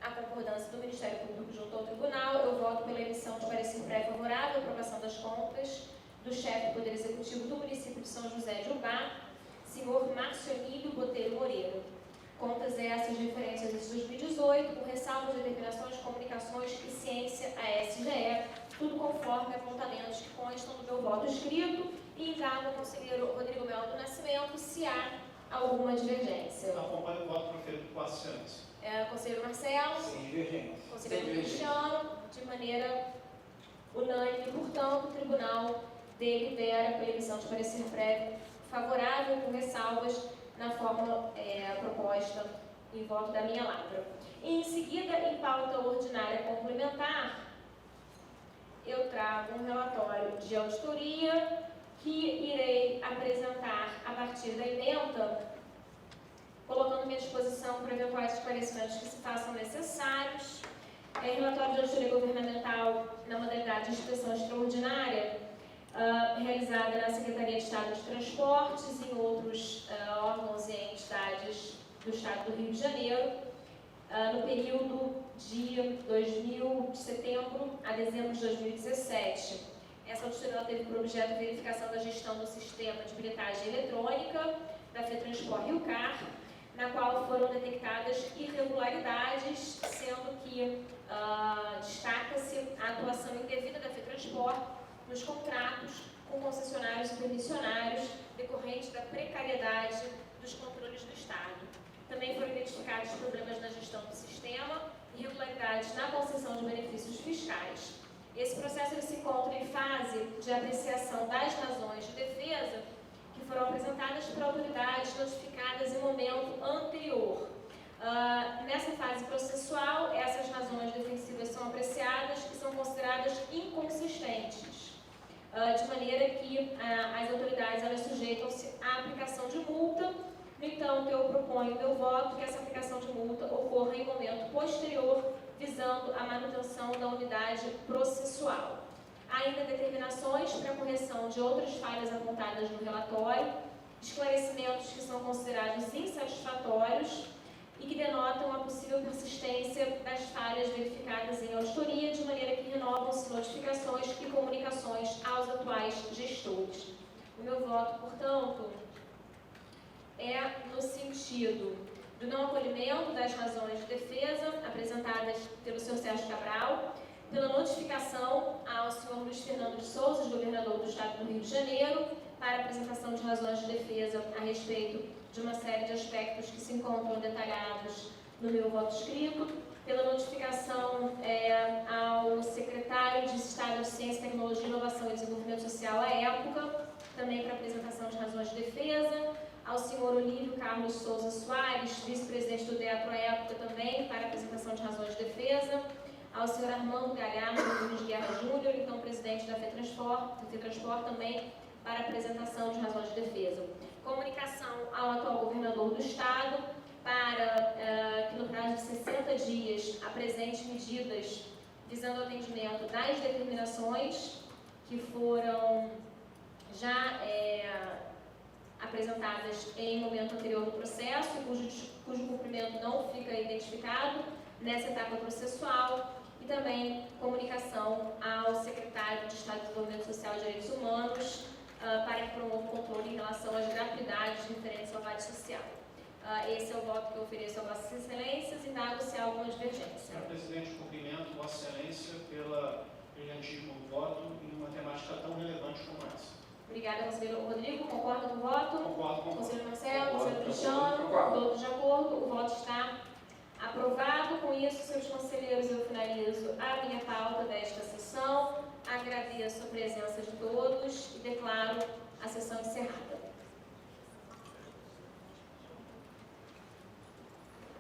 a concordância do Ministério Público junto ao Tribunal, eu voto pela emissão de parecer prévio favorável à aprovação das contas do chefe do Poder Executivo do município de São José de Ubá, senhor Marcionílio Botelho Moreira. Contas essas referentes a 2018, com ressalvas de determinações, comunicações e ciência à SGE, tudo conforme apontamentos que constam do meu voto escrito, e indago ao conselheiro Rodrigo Melo do Nascimento se há alguma divergência. Acompanho o voto proferido por excelência. Conselheiro Marcelo, Sem divergência. conselheiro Cristiano, de maneira unânime, portanto, o tribunal delibera pela emissão de parecer prévio favorável, com ressalvas na forma proposta em voto da minha lavra. Em seguida, em pauta ordinária complementar, eu trago um relatório de auditoria que irei apresentar a partir da ementa, colocando-me à disposição para eventuais esclarecimentos que se façam necessários. Relatório de auditoria governamental na modalidade de inspeção extraordinária, realizada na Secretaria de Estado de Transportes e em outros órgãos e entidades do Estado do Rio de Janeiro, no período de setembro a dezembro de 2017. Essa auditoria teve por objeto a verificação da gestão do sistema de bilhetagem eletrônica da FETransport Rio Car, na qual foram detectadas irregularidades, sendo que destaca-se a atuação indevida da FETransport nos contratos com concessionários e permissionários decorrente da precariedade dos controles do Estado. Também foram identificados problemas na gestão do sistema e irregularidades na concessão de benefícios fiscais. Esse processo ele se encontra em fase de apreciação das razões de defesa que foram apresentadas por autoridades notificadas em momento anterior. Nessa fase processual, essas razões defensivas são apreciadas e são consideradas inconsistentes, de maneira que as autoridades elas sujeitam-se à aplicação de multa. No entanto, eu proponho meu voto que essa aplicação de multa ocorra em momento posterior, visando a manutenção da unidade processual. Há ainda determinações para a correção de outras falhas apontadas no relatório, esclarecimentos que são considerados insatisfatórios e que denotam a possível persistência das falhas verificadas em auditoria, de maneira que renovam-se notificações e comunicações aos atuais gestores. O meu voto, portanto, é no sentido do não acolhimento das razões de defesa apresentadas pelo senhor Sérgio Cabral, pela notificação ao senhor Luiz Fernando de Souza, governador do Estado do Rio de Janeiro, para a apresentação de razões de defesa a respeito de uma série de aspectos que se encontram detalhados no meu voto escrito, pela notificação ao secretário de Estado de Ciência, Tecnologia, Inovação e Desenvolvimento Social à época, também para a apresentação de razões de defesa, ao senhor Olívio Carlos Souza Soares, vice-presidente do DEATRO à época, também para a apresentação de razões de defesa, ao senhor Armando Galhardo Nunes Guerra Júnior, então presidente da FETransport, também para a apresentação de razões de defesa. Comunicação ao atual governador do Estado para que no prazo de 60 dias apresente medidas visando o atendimento das determinações que foram já apresentadas em momento anterior do processo, cujo cumprimento não fica identificado nessa etapa processual, e também comunicação ao secretário de Estado de Desenvolvimento Social e Direitos Humanos para que promova o controle em relação às gratuidades referentes ao vale social. Esse é o voto que eu ofereço a Vossas Excelências, indago se há alguma divergência. Senhor Presidente, cumprimento Vossa Excelência pela brilhantismo do voto em uma temática tão relevante como essa. Obrigada, conselheiro Rodrigo. Concorda com o voto? Concordo. Conselheiro Marcelo, conselheiro Concordo. Cristiano, todos de acordo. O voto está aprovado. Com isso, senhores conselheiros, eu finalizo a minha pauta desta sessão. Agradeço a presença de todos e declaro a sessão encerrada.